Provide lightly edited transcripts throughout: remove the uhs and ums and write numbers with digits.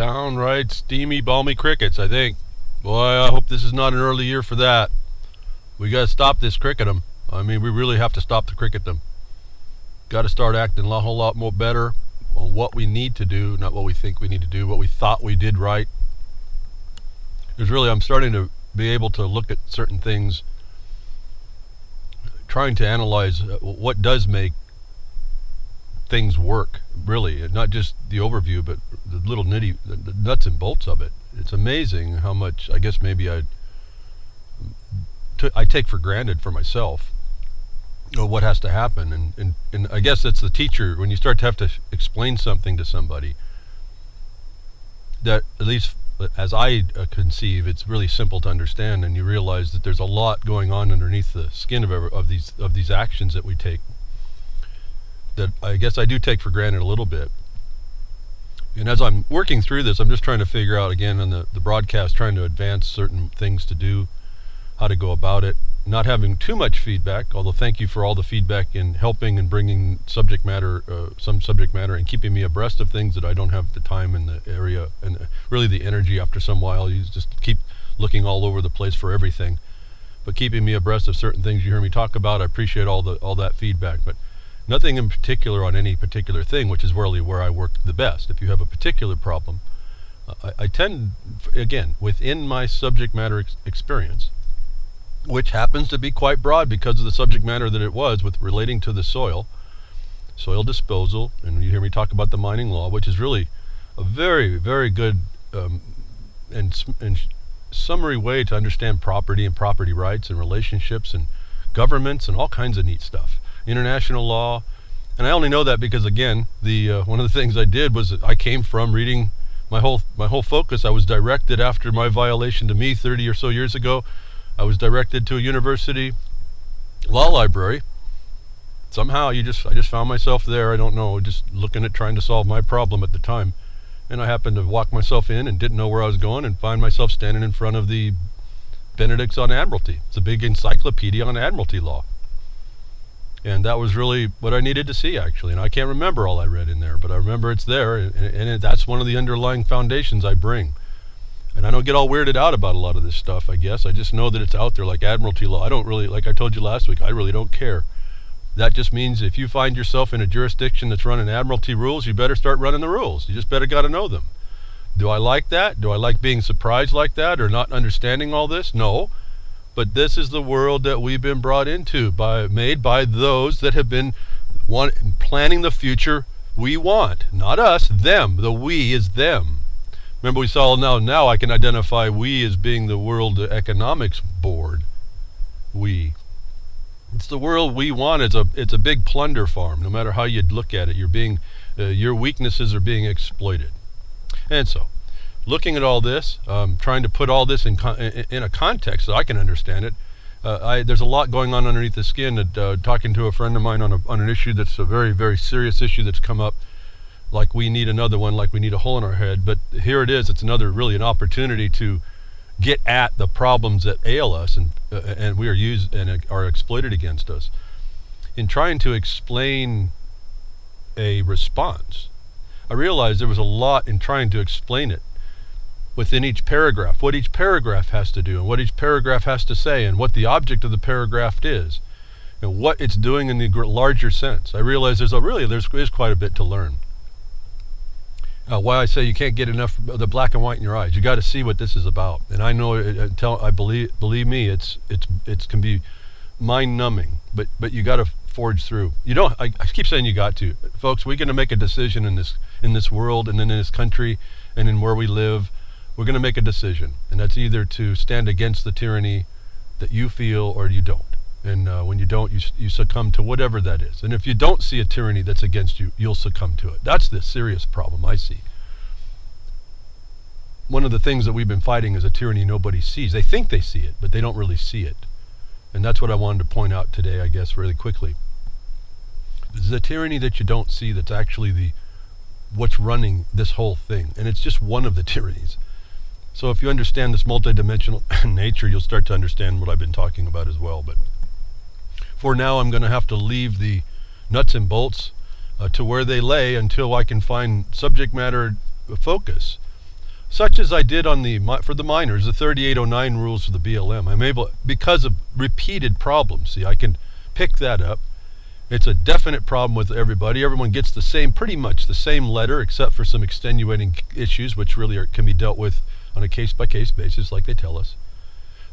Downright steamy, balmy crickets, I think. Boy, I hope this is not an early year for that. We got to stop this cricketum. I mean, we really have to stop the cricketum. Got to start acting a whole lot more better on what we need to do, not what we think we need to do, what we thought we did right. I'm starting to be able to look at certain things, trying to analyze what does make things work, really, not just the overview, but the little the nuts and bolts of it. It's amazing how much, I guess maybe I take for granted for myself what has to happen, and I guess it's the teacher, when you start to have to explain something to somebody that, at least as I conceive, it's really simple to understand, and you realize that there's a lot going on underneath the skin of these actions that we take, that I guess I do take for granted a little bit. And as I'm working through this, I'm just trying to figure out, again, on the broadcast, trying to advance certain things to do, how to go about it, not having too much feedback, although thank you for all the feedback in helping and bringing some subject matter, and keeping me abreast of things that I don't have the time in the area, and really the energy after some while. You just keep looking all over the place for everything, but keeping me abreast of certain things you hear me talk about. I appreciate all that feedback, but nothing in particular on any particular thing, which is really where I work the best. If you have a particular problem, I tend, again, within my subject matter experience, which happens to be quite broad because of the subject matter that it was, with relating to the soil disposal, and you hear me talk about the mining law, which is really a very, very good and summary way to understand property and property rights and relationships and governments and all kinds of neat stuff. International law, and I only know that because, again, one of the things I did was I came from reading my whole focus. I was directed after my violation to me 30 or so years ago. I was directed to a university law library. Somehow I just found myself there. I don't know, just looking at trying to solve my problem at the time. And I happened to walk myself in and didn't know where I was going, and find myself standing in front of the Benedict's on Admiralty. It's a big encyclopedia on Admiralty law. And that was really what I needed to see, actually. And I can't remember all I read in there, but I remember it's there, and that's one of the underlying foundations I bring. And I don't get all weirded out about a lot of this stuff, I guess. I just know that it's out there, like Admiralty law. I don't really, like I told you last week, I really don't care. That just means if you find yourself in a jurisdiction that's running Admiralty rules, you better start running the rules. You just better got to know them. Do I like that? Do I like being surprised like that, or not understanding all this? No. But this is the world that we've been brought into, made by those that have been planning the future we want. Not us, them. The we is them. Remember, we saw now I can identify we as being the World Economics Board. We. It's the world we want. It's a big plunder farm. No matter how you look at it, your weaknesses are being exploited. And so, looking at all this, trying to put all this in a context so I can understand it. There's a lot going on underneath the skin. Talking to a friend of mine on an issue that's a very, very serious issue that's come up. Like we need another one, like we need a hole in our head. But here it is. It's really an opportunity to get at the problems that ail us and we are used and are exploited against us. In trying to explain a response, I realized there was a lot in trying to explain it within each paragraph, what each paragraph has to do and what each paragraph has to say and what the object of the paragraph is and what it's doing in the larger sense. I realized there's quite a bit to learn. Why I say you can't get enough of the black and white in your eyes. You got to see what this is about. And I know, believe me, it can be mind-numbing. But you got to forge through. You don't. I keep saying you got to, folks. We're going to make a decision in this world and in this country and in where we live. We're going to make a decision, and that's either to stand against the tyranny that you feel or you don't. And when you don't, you succumb to whatever that is. And if you don't see a tyranny that's against you, you'll succumb to it. That's the serious problem I see. One of the things that we've been fighting is a tyranny nobody sees. They think they see it, but they don't really see it. And that's what I wanted to point out today, I guess, really quickly. It's the tyranny that you don't see that's actually what's running this whole thing. And it's just one of the tyrannies. So if you understand this multidimensional nature, you'll start to understand what I've been talking about as well. But for now, I'm going to have to leave the nuts and bolts to where they lay until I can find subject matter focus such as I did on for the minors, the 3809 rules for the BLM. I'm able, because of repeated problems, see, I can pick that up. It's a definite problem with everybody. Everyone gets pretty much the same letter, except for some extenuating issues, which really can be dealt with on a case-by-case basis, like they tell us.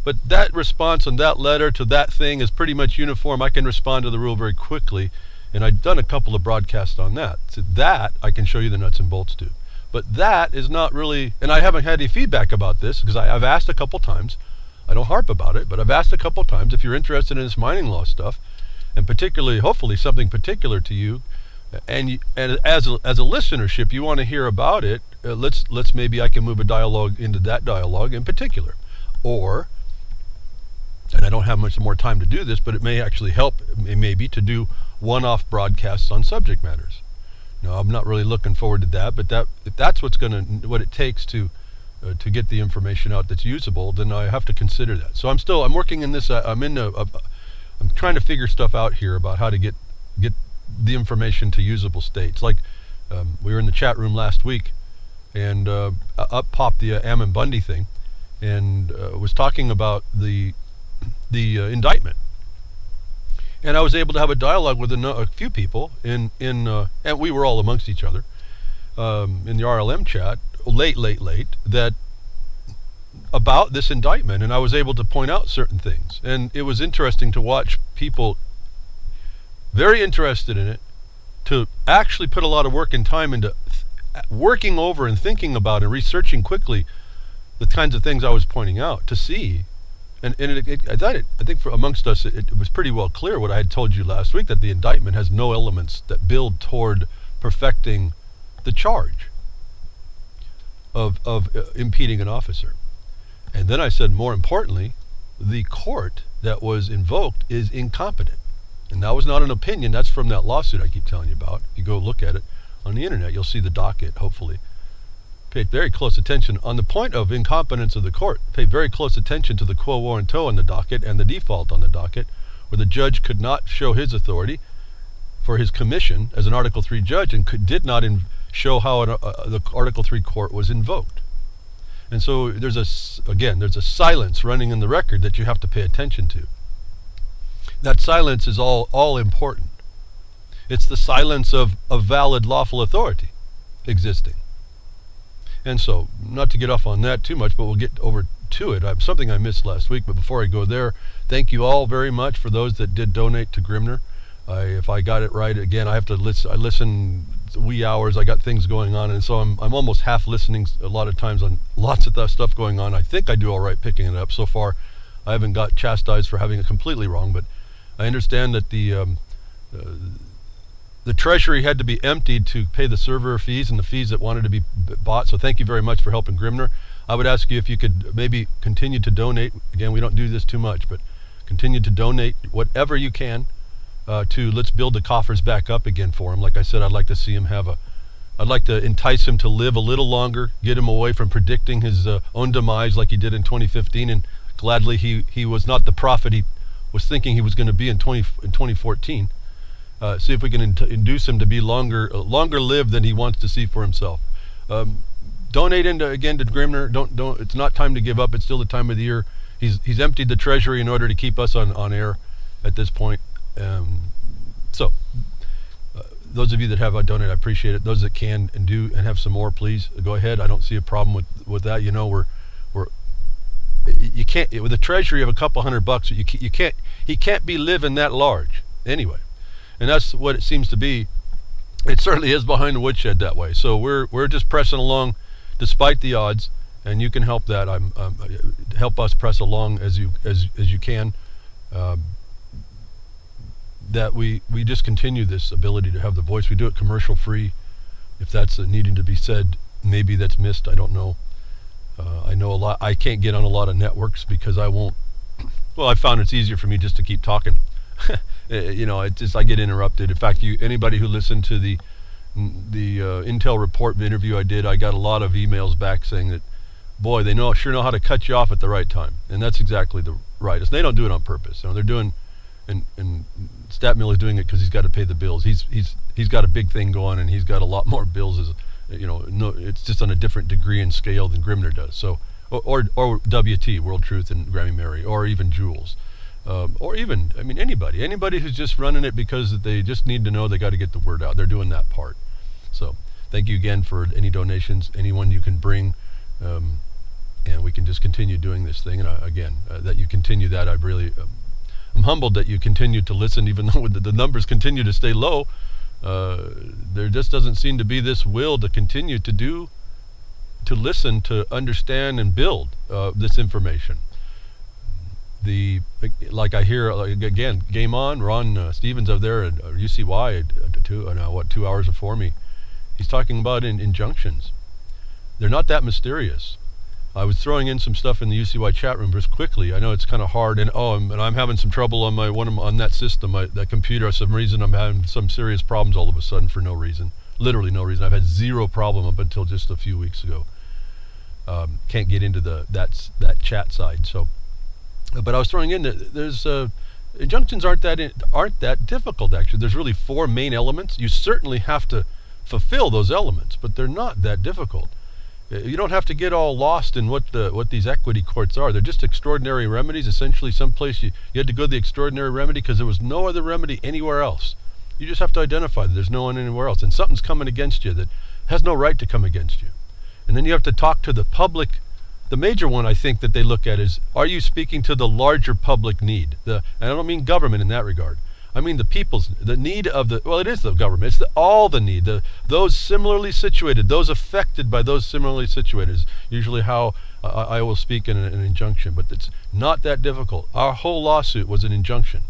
But that response on that letter to that thing is pretty much uniform. I can respond to the rule very quickly, and I've done a couple of broadcasts on that. So that I can show you the nuts and bolts to. But that is not really, and I haven't had any feedback about this, because I've asked a couple times. I don't harp about it, but I've asked a couple times if you're interested in this mining law stuff, and particularly, hopefully, something particular to you, and as a listenership, you want to hear about it. Let's maybe I can move a dialogue into that dialogue in particular, or, and I don't have much more time to do this, but it may actually help maybe to do one-off broadcasts on subject matters. No, I'm not really looking forward to that, but if that's what it takes to get the information out that's usable, then I have to consider that. So I'm working in this. I'm trying to figure stuff out here about how to get the information to usable states. Like we were in the chat room last week, and up popped the Bundy thing, and was talking about the indictment. And I was able to have a dialogue with a few people and we were all amongst each other in the RLM chat late that about this indictment, and I was able to point out certain things, and it was interesting to watch people very interested in it to actually put a lot of work and time into working over and thinking about and researching quickly the kinds of things I was pointing out to see. And I think for amongst us, it was pretty well clear what I had told you last week, that the indictment has no elements that build toward perfecting the charge of impeding an officer. And then I said, more importantly, the court that was invoked is incompetent. And that was not an opinion. That's from that lawsuit I keep telling you about. If you go look at it on the internet, you'll see the docket, hopefully. Pay very close attention on the point of incompetence of the court. Pay very close attention to the quo warranto on the docket and the default on the docket, where the judge could not show his authority for his commission as an Article 3 judge, and did not show how the Article 3 court was invoked. And so there's a silence running in the record that you have to pay attention to. That silence is all important. It's the silence of valid lawful authority existing. And so, not to get off on that too much, but we'll get over to it. Something I missed last week, but before I go there, thank you all very much for those that did donate to Grimner. If I got it right, again, I have to listen. I listen wee hours. I got things going on, and so I'm almost half listening a lot of times on lots of stuff going on. I think I do all right picking it up so far. I haven't got chastised for having it completely wrong, but I understand that the Treasury had to be emptied to pay the server fees and the fees that wanted to be bought. So thank you very much for helping Grimner. I would ask you if you could maybe continue to donate. Again, we don't do this too much, but continue to donate whatever you can to let's build the coffers back up again for him. Like I said, I'd like to see him I'd like to entice him to live a little longer, get him away from predicting his own demise like he did in 2015, and gladly he was not the prophet he was thinking he was going to be in 2014. See if we can induce him to be longer lived than he wants to see for himself. Donate again to Grimner. Don't. It's not time to give up. It's still the time of the year. He's emptied the Treasury in order to keep us on air at this point. Those of you that have donate, I appreciate it. Those that can and do and have some more, please go ahead. I don't see a problem with that. You know, you can't with a Treasury of a couple $100. He can't be living that large anyway. And that's what it seems to be. It certainly is behind the woodshed that way. So we're just pressing along despite the odds, and you can help that. Help us press along as you can. That we just continue this ability to have the voice. We do it commercial free. If that's needing to be said, maybe that's missed. I don't know. I know a lot. I can't get on a lot of networks because I won't. Well, I found it's easier for me just to keep talking. You know, I get interrupted. In fact, anybody who listened to the Intel report interview I did, I got a lot of emails back saying that, boy, they sure know how to cut you off at the right time, and that's exactly the right. They don't do it on purpose. You know, they're doing, and Stat Mill is doing it because he's got to pay the bills. He's got a big thing going, and he's got a lot more bills No, it's just on a different degree and scale than Grimner does. So, or WT, World Truth and Grammy Mary, or even Jules, or even, anybody who's just running it because they just need to know they got to get the word out. They're doing that part. So, thank you again for any donations, anyone you can bring, and we can just continue doing this thing. And again, that you continue that, I'm humbled that you continue to listen, even though the numbers continue to stay low. There just doesn't seem to be this will to continue to listen, to understand and build this information. Like I hear, again, Game On, Ron Stevens over there at UCY, 2 hours before me, he's talking about injunctions. They're not that mysterious. I was throwing in some stuff in the UCY chat room just quickly. I know it's kind of hard, and I'm having some trouble on on that system, that computer. For some reason, I'm having some serious problems all of a sudden for no reason, literally no reason. I've had zero problem up until just a few weeks ago. Can't get into that chat side. So, but I was throwing in that there's injunctions aren't that difficult actually. There's really 4 main elements. You certainly have to fulfill those elements, but they're not that difficult. You don't have to get all lost in what these equity courts are. They're just extraordinary remedies. Essentially, someplace you had to go to the extraordinary remedy because there was no other remedy anywhere else. You just have to identify that there's no one anywhere else, and something's coming against you that has no right to come against you. And then you have to talk to the public. The major one I think that they look at is, are you speaking to the larger public need? And I don't mean government in that regard. I mean the need of it is the government. It's all the need. Those similarly situated, those affected by those similarly situated is usually how I will speak in an injunction, but it's not that difficult. Our whole lawsuit was an injunction.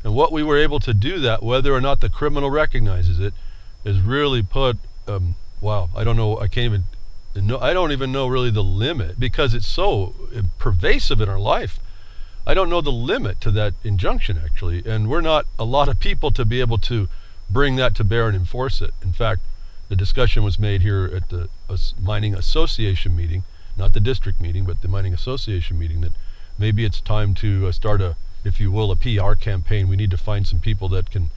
And what we were able to do that, whether or not the criminal recognizes it, is really put, I don't know, I don't even know really the limit, because it's so pervasive in our life. I don't know the limit to that injunction, actually, and we're not a lot of people to be able to bring that to bear and enforce it. In fact, the discussion was made here at the Mining Association meeting, not the district meeting, but the Mining Association meeting, that maybe it's time to start a PR campaign. We need to find some people that can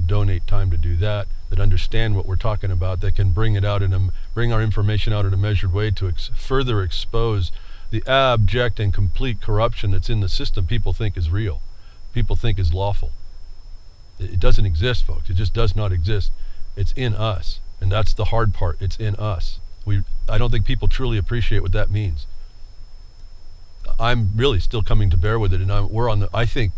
donate time to do that understand what we're talking about, that can bring it out bring our information out in a measured way to further expose the abject and complete corruption that's in the system people think is real, people think is lawful. It doesn't exist, folks. It just does not exist. It's in us, and that's the hard part. It's in us. I don't think people truly appreciate what that means. I'm really still coming to bear with it, and I think,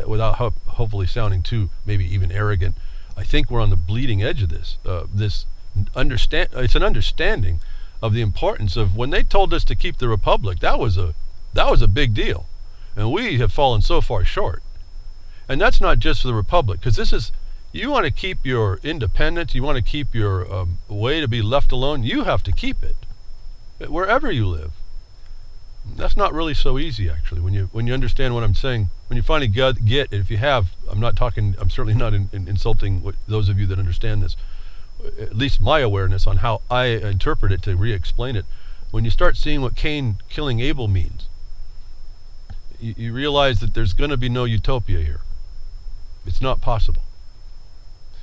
without hopefully sounding too maybe even arrogant, I think we're on the bleeding edge of this. It's an understanding of the importance of when they told us to keep the republic. That was a big deal, and we have fallen so far short. And that's not just for the republic, because you want to keep your independence, you want to keep your way to be left alone. You have to keep it wherever you live. That's not really so easy, actually, when you understand what I'm saying. When you finally get it, if you have, I'm certainly not insulting those of you that understand this, at least my awareness on how I interpret it to re-explain it. When you start seeing what Cain killing Abel means, you realize that there's going to be no utopia here. It's not possible.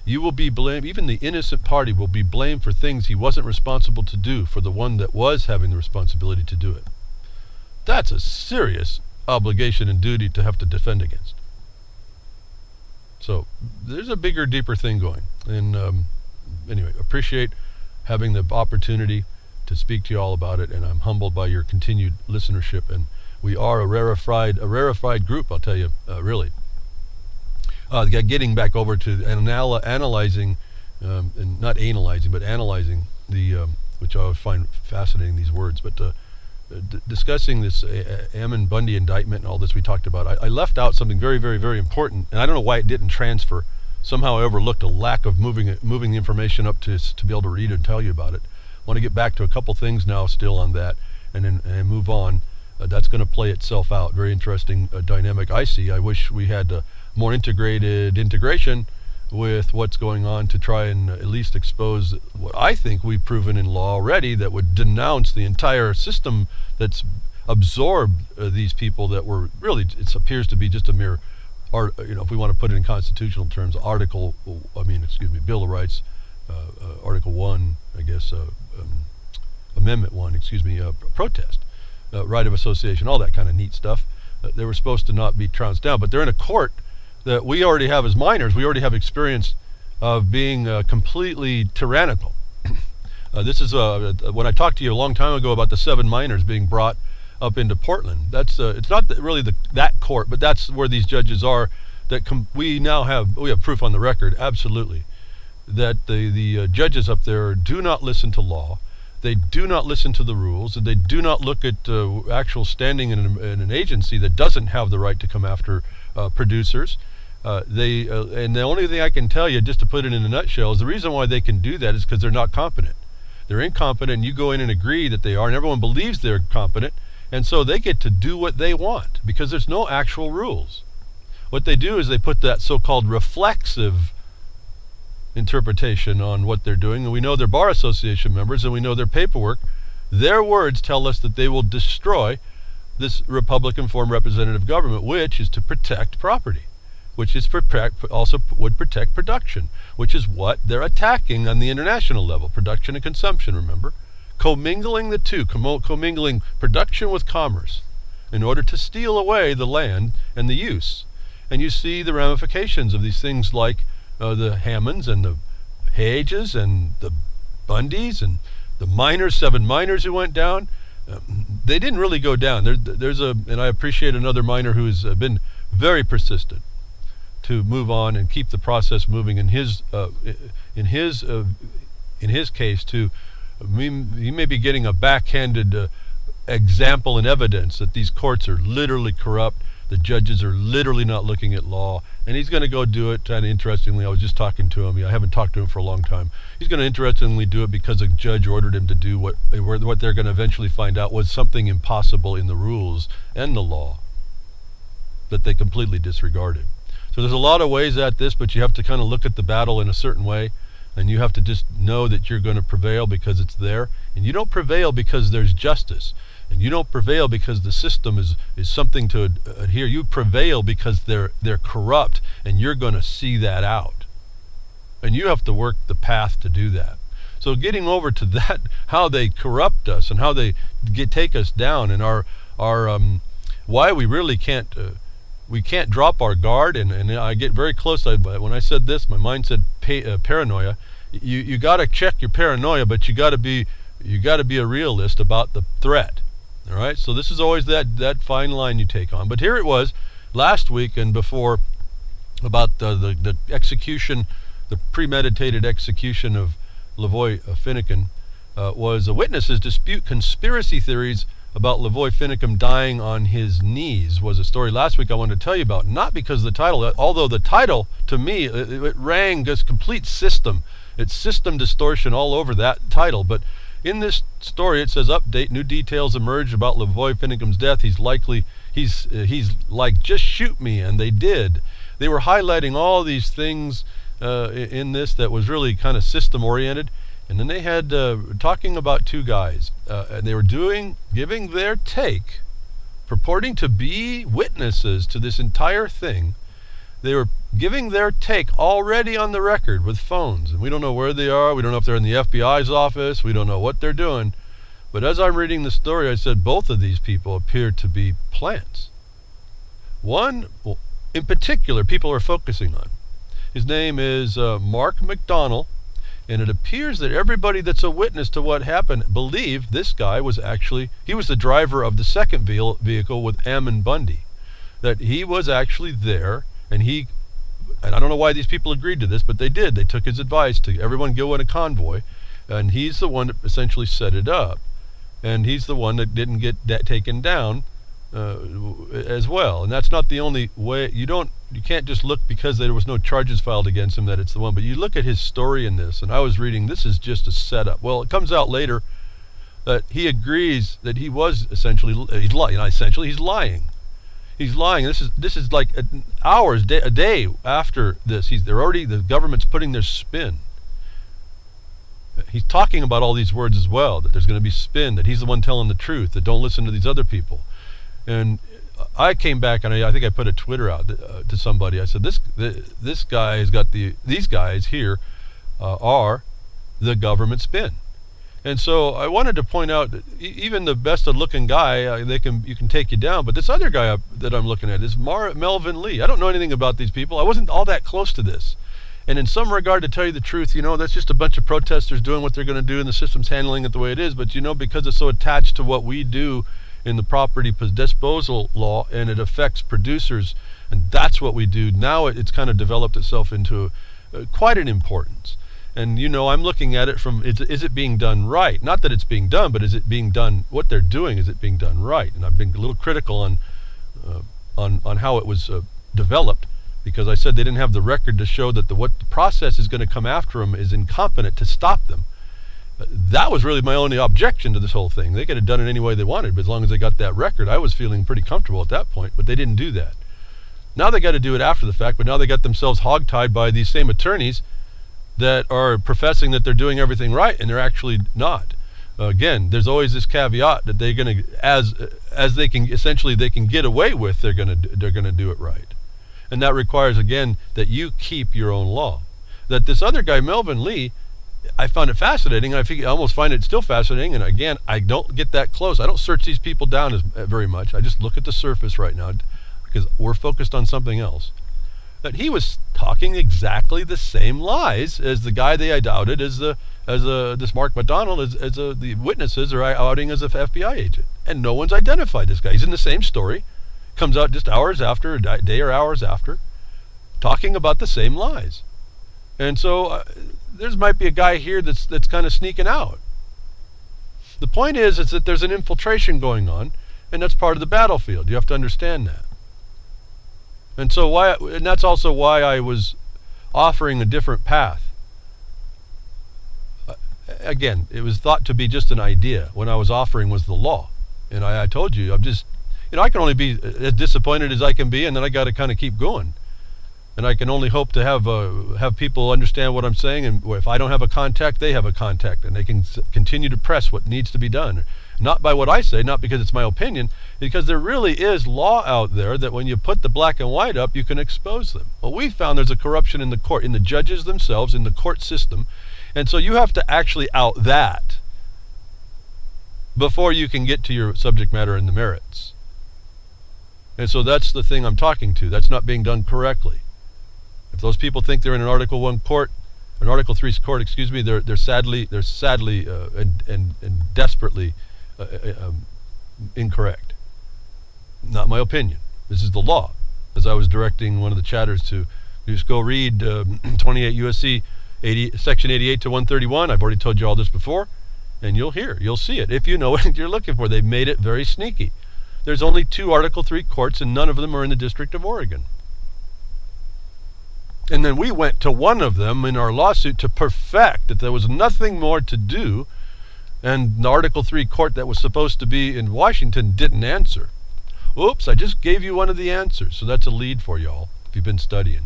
You will be blamed, even the innocent party will be blamed for things he wasn't responsible to do for the one that was having the responsibility to do it. That's a serious obligation and duty to have to defend against. So there's a bigger, deeper thing going. And anyway, appreciate having the opportunity to speak to you all about it, and I'm humbled by your continued listenership. And we are a rarefied group, I'll tell you, really. Getting back over to analyzing, and not analyzing, but analyzing which I always find fascinating, these words, but discussing this Ammon Bundy indictment and all this we talked about. I left out something very, very, very important, and I don't know why it didn't transfer. Somehow I overlooked a lack of moving the information up to be able to read and tell you about it. I want to get back to a couple things now still on that, and then move on. That's going to play itself out. Very interesting dynamic I see. I wish we had more integration with what's going on to try and at least expose what I think we've proven in law already, that would denounce the entire system that's absorbed these people that were really, it appears to be just a mere, if we want to put it in constitutional terms, Bill of Rights, Article 1, I guess, Amendment 1, protest, right of association, all that kind of neat stuff. They were supposed to not be trounced down, but they're in a court that we already have as minors. We already have experience of being completely tyrannical. This is when I talked to you a long time ago about the 7 minors being brought up into Portland. That's it's not really that court, but that's where these judges are. That we have proof on the record, absolutely, that the judges up there do not listen to law. They do not listen to the rules, and they do not look at actual standing in an agency that doesn't have the right to come after producers. And the only thing I can tell you, just to put it in a nutshell, is the reason why they can do that is because they're not competent. They're incompetent, and you go in and agree that they are, and everyone believes they're competent, and so they get to do what they want because there's no actual rules. What they do is they put that so-called reflexive interpretation on what they're doing, and we know they're Bar Association members, and we know their paperwork. Their words tell us that they will destroy this Republican form representative government, which is to protect property, which is also would protect production, which is what they're attacking on the international level, production and consumption, remember? Commingling the two, commingling production with commerce in order to steal away the land and the use. And you see the ramifications of these things like the Hammonds and the Hages and the Bundys and the miners, 7 miners who went down. They didn't really go down. And I appreciate another miner who has been very persistent to move on and keep the process moving. In his case, too, he may be getting a backhanded example and evidence that these courts are literally corrupt. The judges are literally not looking at law, and he's going to go do it. Kind of interestingly, I was just talking to him. I haven't talked to him for a long time. He's going to interestingly do it because a judge ordered him to do what they're going to eventually find out was something impossible in the rules and the law that they completely disregarded. So there's a lot of ways at this, but you have to kind of look at the battle in a certain way, and you have to just know that you're going to prevail because it's there. And you don't prevail because there's justice. And you don't prevail because the system is something to adhere. You prevail because they're corrupt, and you're going to see that out. And you have to work the path to do that. So getting over to that, how they corrupt us and how they take us down, and our why we really can't drop our guard. And I get very close. When I said this, my mind said paranoia. You got to check your paranoia, but you got to be a realist about the threat. All right, so this is always that fine line you take on. But here it was last week and before about the execution, the premeditated execution of LaVoy Finnicum, was witnesses dispute conspiracy theories about LaVoy Finnicum dying on his knees. Was a story last week I wanted to tell you about. Not because of the title, although the title to me it rang this complete system. It's system distortion all over that title, but in this story, it says, update, new details emerged about LaVoy Finnicum's death. He's like, just shoot me, and they did. They were highlighting all these things in this that was really kind of system-oriented. And then they had, talking about 2 guys, and they were giving their take, purporting to be witnesses to this entire thing. They were giving their take already on the record with phones, and we don't know where they are. We don't know if they're in the FBI's office. We don't know what they're doing. But as I'm reading the story, I said both of these people appear to be plants. One, in particular, people are focusing on. His name is Mark McDonnell, and it appears that everybody that's a witness to what happened believed this guy was he was the driver of the second vehicle with Ammon Bundy, that he was actually there. And I don't know why these people agreed to this, but they did. They took his advice to everyone go in a convoy, and he's the one that essentially set it up. And he's the one that didn't get taken down as well. And that's not the only way. You can't just look because there was no charges filed against him that it's the one. But you look at his story in this, and I was reading, this is just a setup. Well, it comes out later that he agrees that he was he's lying. He's lying. This is like hours, a day after this. The government's putting their spin. He's talking about all these words as well, that there's going to be spin, that he's the one telling the truth, that don't listen to these other people. And I came back and I think I put a Twitter out to somebody. I said, this guy has got these guys here are the government spin. And so I wanted to point out that even the best-looking guy, you can take you down. But this other guy that I'm looking at is Melvin Lee. I don't know anything about these people. I wasn't all that close to this. And in some regard, to tell you the truth, that's just a bunch of protesters doing what they're going to do, and the system's handling it the way it is. But because it's so attached to what we do in the property disposal law, and it affects producers, and that's what we do. Now it's kind of developed itself into quite an importance. And I'm looking at it from, is it being done right? Not that it's being done, but is it being done, what they're doing, is it being done right? And I've been a little critical on how it was developed, because I said they didn't have the record to show that what the process is going to come after them is incompetent to stop them. That was really my only objection to this whole thing. They could have done it any way they wanted, but as long as they got that record, I was feeling pretty comfortable at that point, but they didn't do that. Now they got to do it after the fact, but now they got themselves hogtied by these same attorneys that are professing that they're doing everything right, and they're actually not. Again, there's always this caveat that they're going to, as they can get away with, they're going to do it right. And that requires, again, that you keep your own law. That this other guy, Melvin Lee, I found it fascinating. I almost find it still fascinating. And again, I don't get that close. I don't search these people down very much. I just look at the surface right now because we're focused on something else. That he was talking exactly the same lies as the guy they outed as this Mark McDonald as the witnesses are outing as an FBI agent. And no one's identified this guy. He's in the same story. Comes out just hours after, a day or hours after, talking about the same lies. And so there might be a guy here that's kind of sneaking out. The point is that there's an infiltration going on, and that's part of the battlefield. You have to understand that. And so and that's also why I was offering a different path. Again, it was thought to be just an idea. When I was offering was the law. And I told you, I'm just, I can only be as disappointed as I can be, and then I got to kind of keep going. And I can only hope to have people understand what I'm saying, and if I don't have a contact, they have a contact, and they can continue to press what needs to be done. Not by what I say, not because it's my opinion, because there really is law out there that when you put the black and white up, you can expose them. Well, we found there's a corruption in the court, in the judges themselves, in the court system, and so you have to actually out that before you can get to your subject matter and the merits. And so that's the thing I'm talking to. That's not being done correctly. If those people think they're in an Article 1 court, an Article 3 court, they're sadly and desperately incorrect. Not my opinion. This is the law. As I was directing one of the chatters to just go read 28 USC Section 88 to 131. I've already told you all this before, and you'll see it if you know what you're looking for. They've made it very sneaky. There's only 2 Article 3 courts, and none of them are in the District of Oregon. And then we went to one of them in our lawsuit to perfect that there was nothing more to do, and the Article 3 court that was supposed to be in Washington didn't answer. Oops, I just gave you one of the answers, so that's a lead for y'all if you've been studying.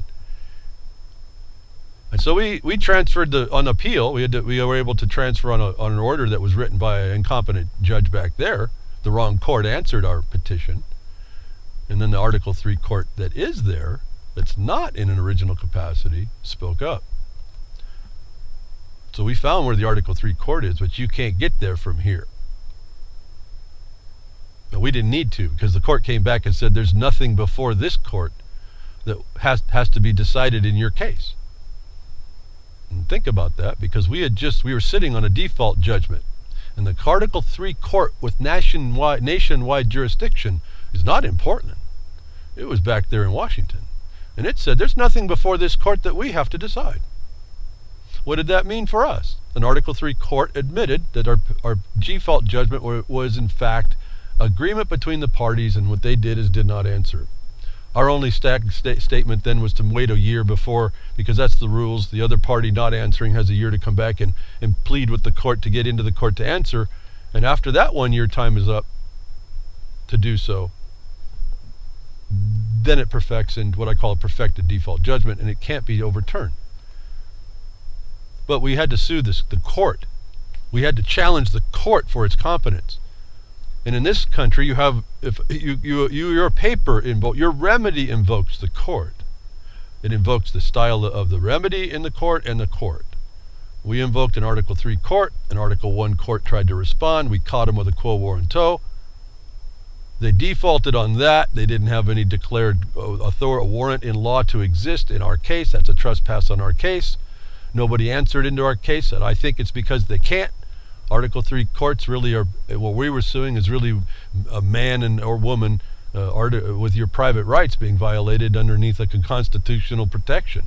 And so we transferred on appeal. We were able to transfer on an order that was written by an incompetent judge back there. The wrong court answered our petition, and then the Article 3 court that is there, that's not in an original capacity, spoke up. So we found where the Article 3 court is, but you can't get there from here. But we didn't need to, because the court came back and said there's nothing before this court that has to be decided in your case. And think about that, because we were sitting on a default judgment, and the Article 3 court with nationwide jurisdiction is not in Portland. It was back there in Washington. And it said there's nothing before this court that we have to decide. What did that mean for us? An Article 3 court admitted that our default judgment was in fact agreement between the parties, and what they did is did not answer it. Our only statement then was to wait a year before, because that's the rules. The other party not answering has a year to come back and plead with the court to get into the court to answer. And after that 1 year time is up to do so, then it perfects in what I call a perfected default judgment, and it can't be overturned. But we had to sue the court. We had to challenge the court for its competence. And in this country, you have, if your paper your remedy invokes the court. It invokes the style of the remedy in the court and the court. We invoked an Article 3 court. An Article 1 court tried to respond. We caught them with a quo warranto. They defaulted on that. They didn't have any declared warrant in law to exist in our case. That's a trespass on our case. Nobody answered into our case, and I think it's because they can't. Article 3 courts really are, what we were suing is really a man or woman with your private rights being violated underneath a constitutional protection.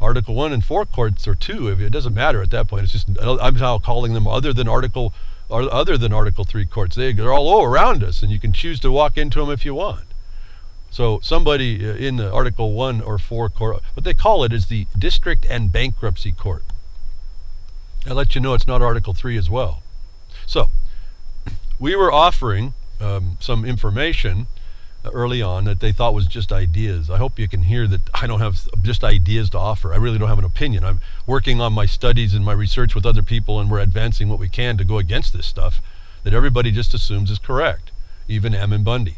Article 1 and 4 courts are 2. It doesn't matter at that point. It's just, I'm now calling them other than Article 3 courts. They're all around us, and you can choose to walk into them if you want. So somebody in the Article 1 or 4 court, what they call it is the District and Bankruptcy Court. I'll let you know it's not Article 3 as well. So we were offering some information early on that they thought was just ideas. I hope you can hear that I don't have just ideas to offer. I really don't have an opinion. I'm working on my studies and my research with other people, and we're advancing what we can to go against this stuff that everybody just assumes is correct, even and Bundy.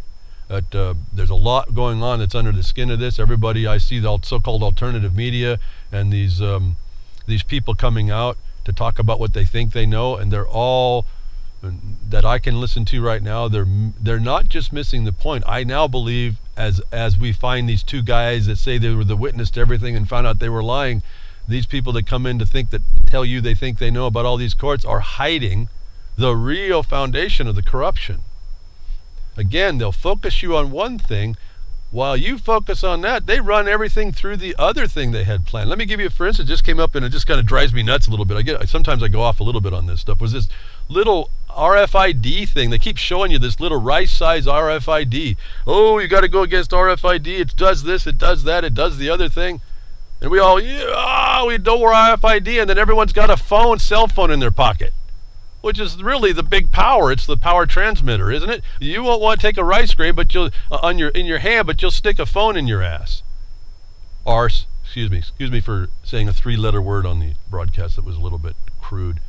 There's a lot going on that's under the skin of this. Everybody, I see the so-called alternative media and these people coming out to talk about what they think they know, and they're all that I can listen to right now. They're not just missing the point. I now believe, as we find these two guys that say they were the witness to everything and found out they were lying, these people that come in to tell you they think they know about all these courts are hiding the real foundation of the corruption. Again, they'll focus you on one thing. While you focus on that, they run everything through the other thing they had planned. Let me give you, for instance, just came up and it just kind of drives me nuts a little bit. Sometimes I go off a little bit on this stuff. Was this little RFID thing? They keep showing you this little rice-size RFID. Oh, you got to go against RFID. It does this, it does that, it does the other thing. And we all, we know we're RFID, and then everyone's got a cell phone in their pocket, which is really the big power. It's the power transmitter, isn't it? You won't want to take a rice grain, but you'll in your hand, but you'll stick a phone in your ass. Arse. Excuse me for saying a 3-letter word on the broadcast that was a little bit crude.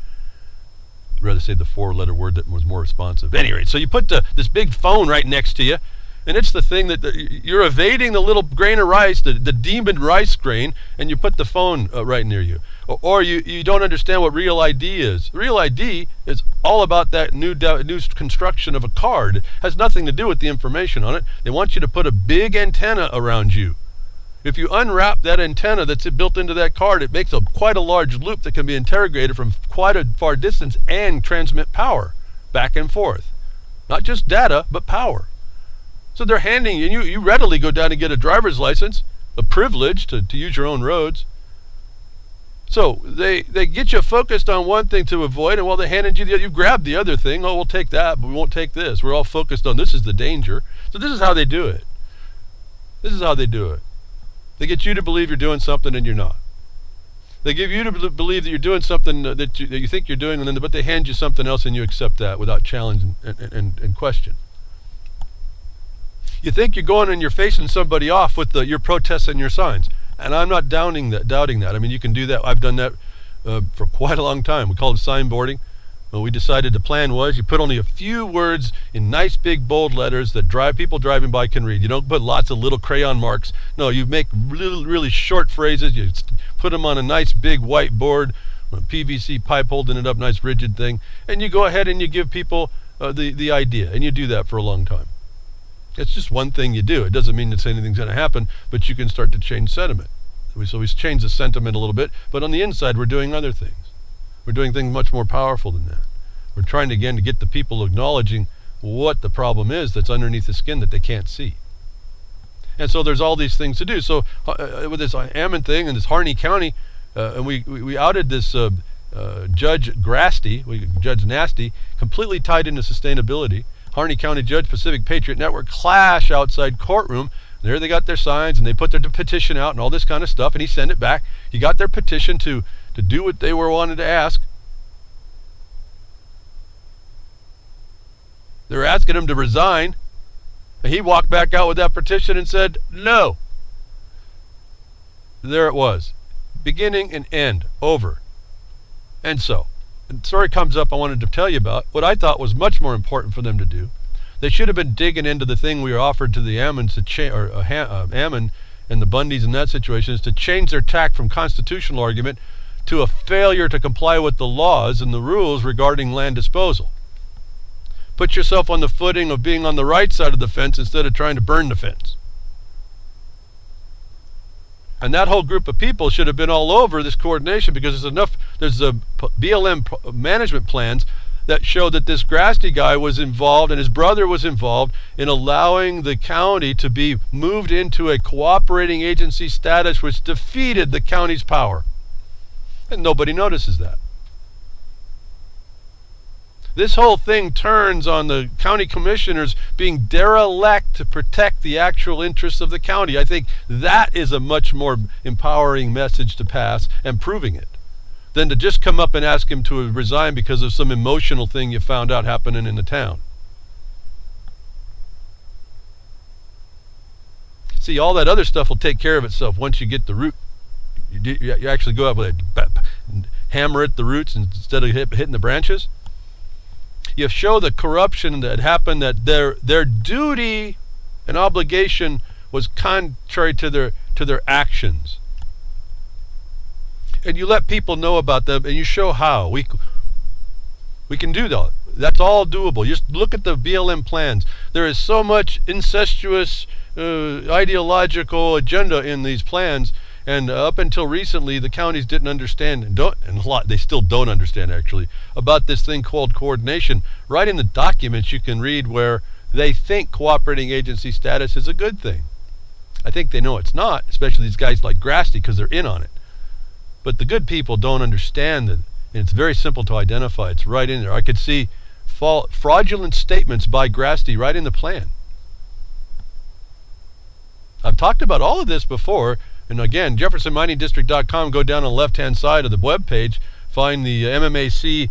I'd rather say the 4-letter word that was more responsive. At any rate, so you put this big phone right next to you, and it's the thing that you're evading the little grain of rice, the demon rice grain, and you put the phone right near you. Or you don't understand what Real ID is. Real ID is all about that new construction of a card. It has nothing to do with the information on it. They want you to put a big antenna around you. If you unwrap that antenna that's built into that card, it makes quite a large loop that can be interrogated from quite a far distance and transmit power back and forth. Not just data, but power. So they're handing you readily go down and get a driver's license, a privilege to use your own roads. So they get you focused on one thing to avoid, and while they handed you you grab the other thing. Oh, we'll take that, but we won't take this. We're all focused on this is the danger. So this is how they do it. They get you to believe you're doing something and you're not. They give you to believe that you're doing something that you think you're doing, but they hand you something else and you accept that without challenge and question. You think you're going and you're facing somebody off with your protests and your signs. And I'm not doubting that. I mean, you can do that. I've done that for quite a long time. We call it signboarding. We decided the plan was you put only a few words in nice big bold letters that people driving by can read. You don't put lots of little crayon marks. No, you make really short phrases. You put them on a nice big white board, a PVC pipe holding it up, nice rigid thing. And you go ahead and you give people the idea. And you do that for a long time. It's just one thing you do. It doesn't mean that anything's going to happen, but you can start to change sentiment. So we change the sentiment a little bit, but on the inside we're doing other things. We're doing things much more powerful than that. We're trying to get the people acknowledging what the problem is that's underneath the skin that they can't see. And so there's all these things to do. So with this Ammon thing and this Harney County, and we outed this Judge Grasty, Judge Nasty, completely tied into sustainability. Harney County Judge, Pacific Patriot Network clash outside courtroom. There they got their signs and they put their petition out and all this kind of stuff, and he sent it back. He got their petition to do what they were wanted to ask. They were asking him to resign, and he walked back out with that petition and said no. There it was, beginning and end, over. And so the story comes up I wanted to tell you about what I thought was much more important for them to do. They should have been digging into the thing we were offered to the Ammons Ammon and the Bundys in that situation, is to change their tack from constitutional argument to a failure to comply with the laws and the rules regarding land disposal. Put yourself on the footing of being on the right side of the fence instead of trying to burn the fence. And that whole group of people should have been all over this coordination, because there's a BLM management plans that show that this Grasty guy was involved and his brother was involved in allowing the county to be moved into a cooperating agency status, which defeated the county's power. And nobody notices that. This whole thing turns on the county commissioners being derelict to protect the actual interests of the county. I think that is a much more empowering message to pass, and proving it, than to just come up and ask him to resign because of some emotional thing you found out happening in the town. See, all that other stuff will take care of itself once you get the root. You actually go out with a hammer at the roots instead of hitting the branches. You show the corruption that happened, that their duty and obligation was contrary to their actions. And you let people know about them, and you show how. We can do that. That's all doable. Just look at the BLM plans. There is so much incestuous ideological agenda in these plans, and up until recently, the counties didn't understand, they still don't understand actually, about this thing called coordination. Right in the documents you can read where they think cooperating agency status is a good thing. I think they know it's not, especially these guys like Grasty, because they're in on it. But the good people don't understand that, and it's very simple to identify. It's right in there. I could see fraudulent statements by Grasty right in the plan. I've talked about all of this before. And again, JeffersonMiningDistrict.com, go down on the left-hand side of the web page, find the MMAC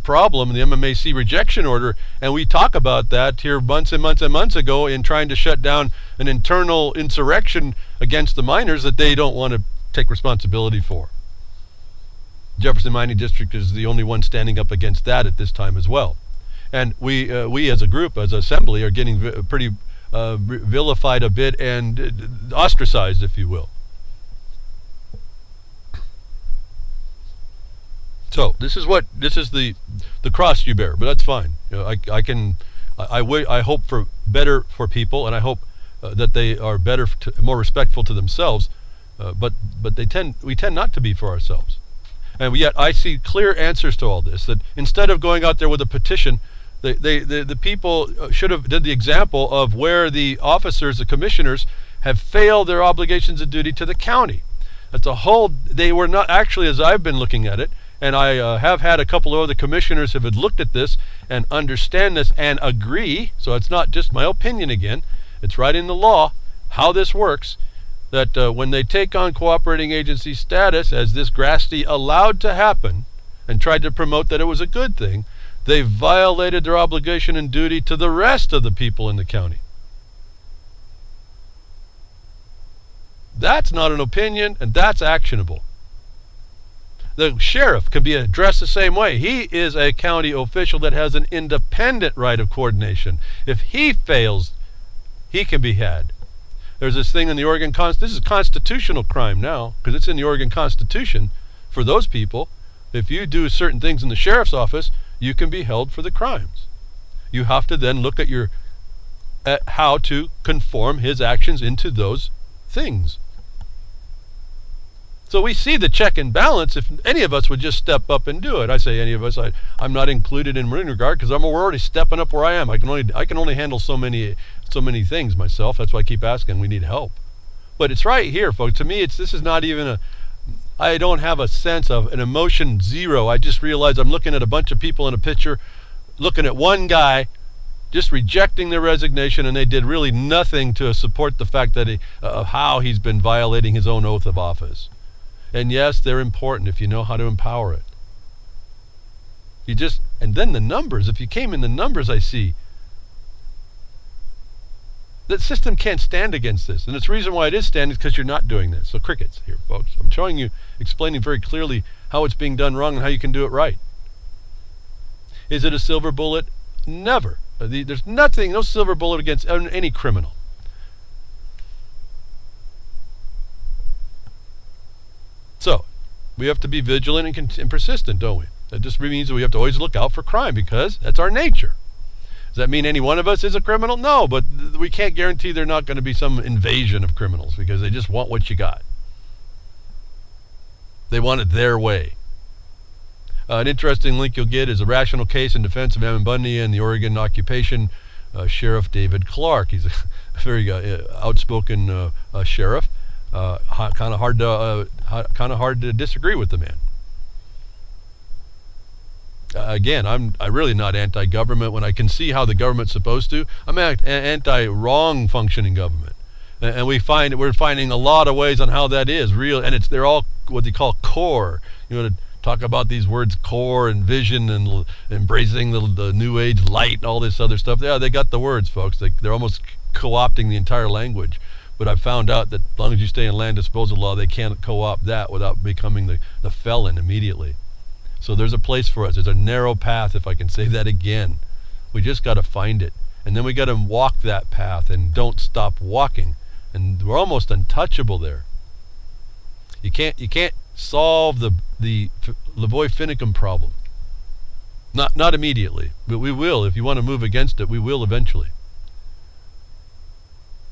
problem, the MMAC rejection order, and we talk about that here months and months and months ago in trying to shut down an internal insurrection against the miners that they don't want to take responsibility for. Jefferson Mining District is the only one standing up against that at this time as well. And we as a group, as an assembly, are getting pretty vilified a bit and ostracized, if you will. So this is the cross you bear, but that's fine. You know, I hope for better for people, and I hope that they are better, more respectful to themselves. But we tend not to be for ourselves. And yet I see clear answers to all this. That instead of going out there with a petition, the people should have did the example of where the officers, the commissioners, have failed their obligations and duty to the county. They were not actually, as I've been looking at it, and I have had a couple of other commissioners who have looked at this and understand this and agree, so it's not just my opinion again, it's right in the law how this works, that when they take on cooperating agency status, as this Grasty allowed to happen and tried to promote that it was a good thing, they violated their obligation and duty to the rest of the people in the county. That's not an opinion, and that's actionable. The sheriff can be addressed the same way. He is a county official that has an independent right of coordination. If he fails, he can be had. There's this thing in the Oregon Constitution. This is a constitutional crime now, because it's in the Oregon Constitution for those people. If you do certain things in the sheriff's office, you can be held for the crimes. You have to then look at how to conform his actions into those things. So we see the check and balance if any of us would just step up and do it. I say any of us. I'm not included in regard because we're already stepping up where I am. I can only handle so many things myself. That's why I keep asking. We need help. But it's right here, folks. To me, this is not even I don't have a sense of an emotion zero. I just realize I'm looking at a bunch of people in a picture, looking at one guy just rejecting their resignation, and they did really nothing to support the fact that how he's been violating his own oath of office. And yes, they're important if you know how to empower it. And then the numbers, if you came in the numbers I see, the system can't stand against this. And it's the reason why it is standing is because you're not doing this. So crickets here, folks. I'm showing you, explaining very clearly how it's being done wrong and how you can do it right. Is it a silver bullet? Never. There's nothing, no silver bullet against any criminal. So, We have to be vigilant and persistent, don't we? That just means that we have to always look out for crime because that's our nature. Does that mean any one of us is a criminal? No, but we can't guarantee there's not going to be some invasion of criminals because they just want what you got. They want it their way. An interesting link you'll get is a rational case in defense of Bundy and the Oregon occupation Sheriff David Clark. He's a very outspoken sheriff. Kind of hard to disagree with the man. Again, I'm really not anti-government when I can see how the government's supposed to. I'm anti-wrong functioning government, and we're finding a lot of ways on how that is real, and they're all what they call core. You know, to talk about these words core and vision and embracing the new age light and all this other stuff. Yeah, they got the words, folks. They're almost co-opting the entire language. But I've found out that as long as you stay in land disposal law, they can't co-opt that without becoming the felon immediately. So there's a place for us. There's a narrow path, if I can say that again. We just got to find it. And then we got to walk that path and don't stop walking. And we're almost untouchable there. You can't solve the LaVoy Finnicum problem. Not immediately, but we will. If you want to move against it, we will eventually.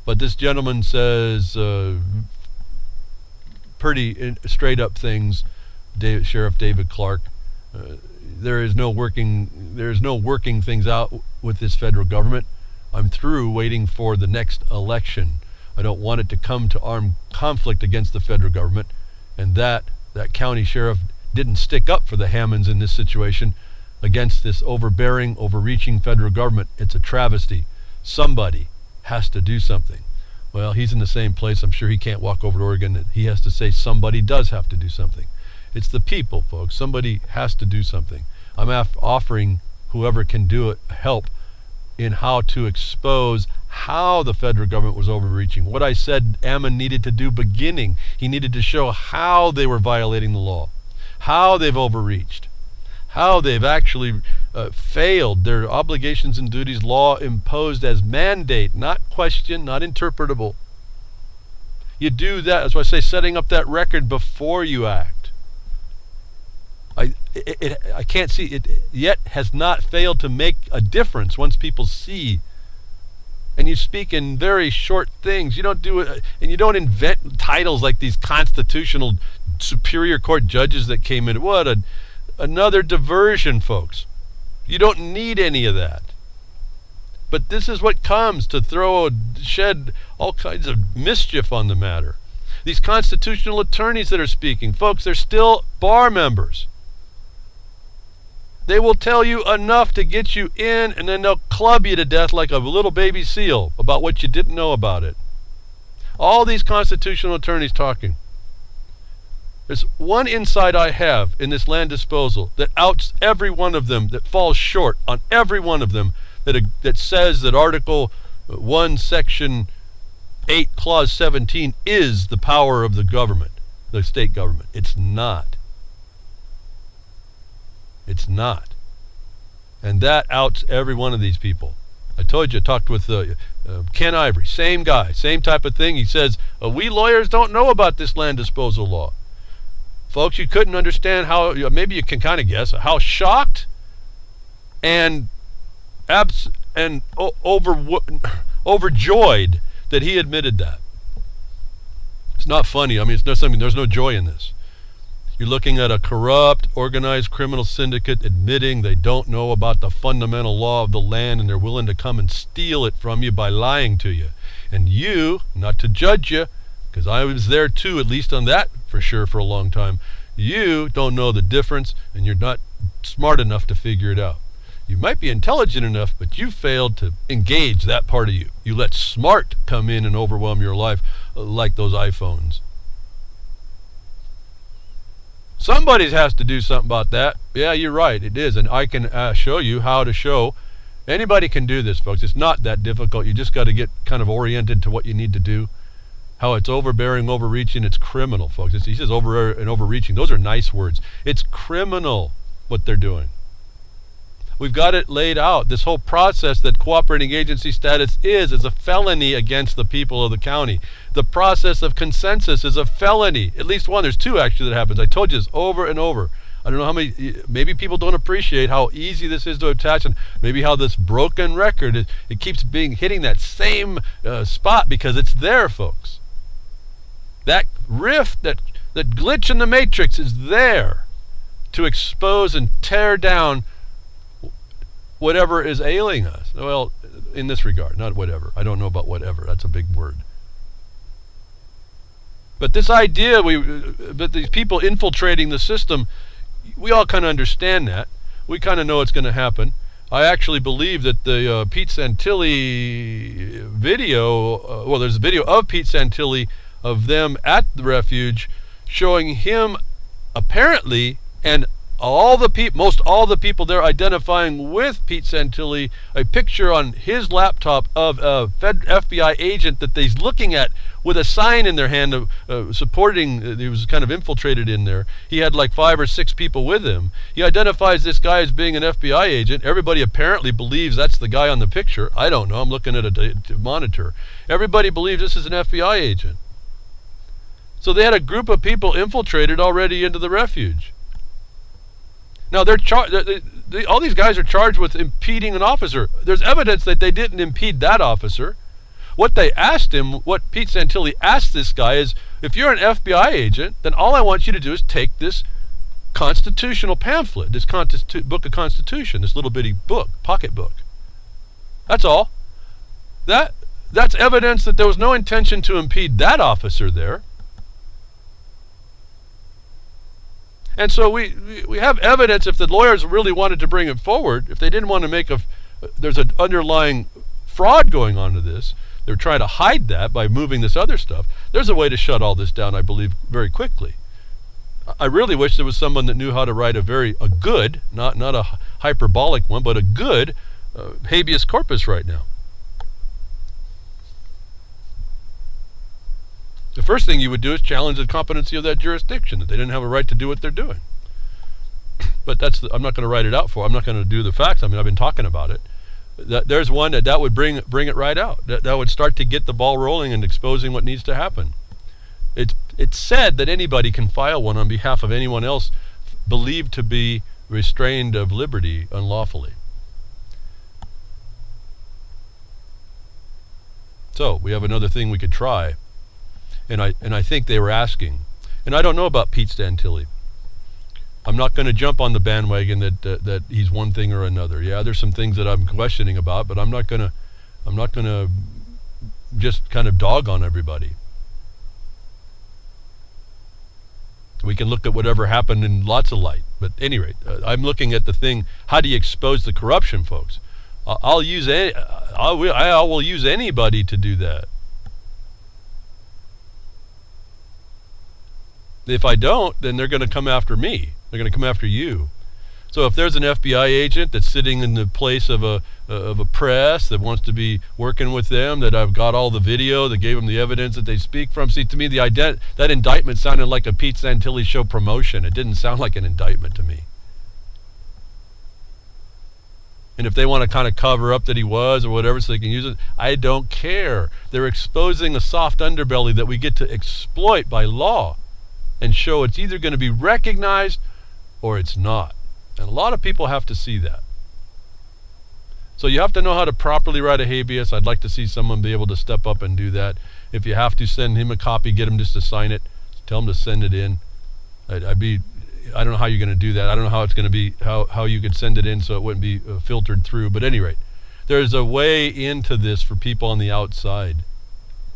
But this gentleman says pretty straight up things. Sheriff David Clark. There is no working things out with this federal government. I'm through waiting for the next election. I don't want it to come to armed conflict against the federal government, and that county sheriff didn't stick up for the Hammonds in this situation against this overbearing, overreaching federal government. It's a travesty. Somebody has to do something. Well, he's in the same place. I'm sure he can't walk over to Oregon. He has to say somebody does have to do something. It's the people, folks. Somebody has to do something. I'm offering whoever can do it help in how to expose how the federal government was overreaching. What I said Ammon needed to do beginning. He needed to show how they were violating the law, how they've overreached, how they've actually failed their obligations and duties, law imposed as mandate, not question, not interpretable. You do that. That's why I say setting up that record before you act. I can't see it yet has not failed to make a difference once people see. And you speak in very short things. You don't do it, and you don't invent titles like these constitutional superior court judges that came in. What another diversion, folks. You don't need any of that. But this is what comes to shed all kinds of mischief on the matter. These constitutional attorneys that are speaking, folks, they're still bar members. They will tell you enough to get you in, and then they'll club you to death like a little baby seal about what you didn't know about it. All these constitutional attorneys talking. There's one insight I have in this land disposal that outs every one of them, that falls short on every one of them, that says that Article 1, Section 8, Clause 17 is the power of the government, the state government. It's not. It's not. And that outs every one of these people. I told you, I talked with Ken Ivory, same guy, same type of thing. He says, we lawyers don't know about this land disposal law. Folks, you couldn't understand how, maybe you can kind of guess, how shocked and overjoyed that he admitted that. It's not funny. I mean, there's no joy in this. You're looking at a corrupt, organized criminal syndicate admitting they don't know about the fundamental law of the land, and they're willing to come and steal it from you by lying to you. And you, not to judge you, because I was there too, at least on that for sure for a long time, you don't know the difference, and you're not smart enough to figure it out. You might be intelligent enough, but you failed to engage that part of you. You let smart come in and overwhelm your life like those iPhones. Somebody has to do something about that. Yeah, you're right, it is. And I can show you how to show. Anybody can do this, folks. It's not that difficult. You just got to get kind of oriented to what you need to do. How it's overbearing, overreaching, it's criminal, folks. He says over and overreaching. Those are nice words. It's criminal what they're doing. We've got it laid out. This whole process that cooperating agency status is a felony against the people of the county. The process of consensus is a felony. At least one. There's two actually that happens. I told you this over and over. I don't know how many, maybe people don't appreciate how easy this is to attach, and maybe how this broken record, it keeps hitting that same spot because it's there, folks. That rift, that glitch in the matrix is there to expose and tear down whatever is ailing us. Well, in this regard, not whatever. I don't know about whatever. That's a big word. But this idea that these people infiltrating the system, we all kind of understand that. We kind of know it's going to happen. I actually believe that the Pete Santilli video, well, there's a video of Pete Santilli of them at the refuge showing him apparently, and most all the people there identifying with Pete Santilli, a picture on his laptop of a FBI agent that he's looking at with a sign in their hand supporting. He was kind of infiltrated in there. He had like 5 or 6 people with him. He identifies this guy as being an FBI agent. Everybody apparently believes that's the guy on the picture. I don't know. I'm looking at a monitor. Everybody believes this is an FBI agent. So they had a group of people infiltrated already into the refuge. Now all these guys are charged with impeding an officer. There's evidence that they didn't impede that officer. What they asked him, what Pete Santilli asked this guy is, if you're an FBI agent, then all I want you to do is take this constitutional pamphlet, this book of Constitution, this little bitty book, pocket book. That's all. That's evidence that there was no intention to impede that officer there. And so we have evidence, if the lawyers really wanted to bring it forward, if they didn't want to make there's an underlying fraud going on to this, they're trying to hide that by moving this other stuff. There's a way to shut all this down, I believe, very quickly. I really wish there was someone that knew how to write a good, not a hyperbolic one, but a good habeas corpus right now. The first thing you would do is challenge the competency of that jurisdiction, that they didn't have a right to do what they're doing. But I'm not going to write it out for. I'm not going to do the facts. I mean, I've been talking about it. There's one that would bring it right out. That would start to get the ball rolling and exposing what needs to happen. It's said that anybody can file one on behalf of anyone else believed to be restrained of liberty unlawfully. So we have another thing we could try. And I think they were asking, and I don't know about Pete Santilli. I'm not going to jump on the bandwagon that he's one thing or another. Yeah, there's some things that I'm questioning about, but I'm not going to just kind of dog on everybody. We can look at whatever happened in lots of light, but at any rate, I'm looking at the thing. How do you expose the corruption, folks? I will use anybody to do that. If I don't, then they're going to come after me. They're going to come after you. So if there's an FBI agent that's sitting in the place of a press that wants to be working with them, that I've got all the video that gave them the evidence that they speak from. See, to me, that indictment sounded like a Pete Santilli show promotion. It didn't sound like an indictment to me. And if they want to kind of cover up that he was or whatever so they can use it, I don't care. They're exposing a soft underbelly that we get to exploit by law and show it's either going to be recognized or it's not. And a lot of people have to see that. So you have to know how to properly write a habeas. I'd like to see someone be able to step up and do that. If you have to send him a copy, get him just to sign it. Tell him to send it in. I don't know how you're going to do that. I don't know how it's going to be, how you could send it in so it wouldn't be filtered through. But at any rate, there's a way into this for people on the outside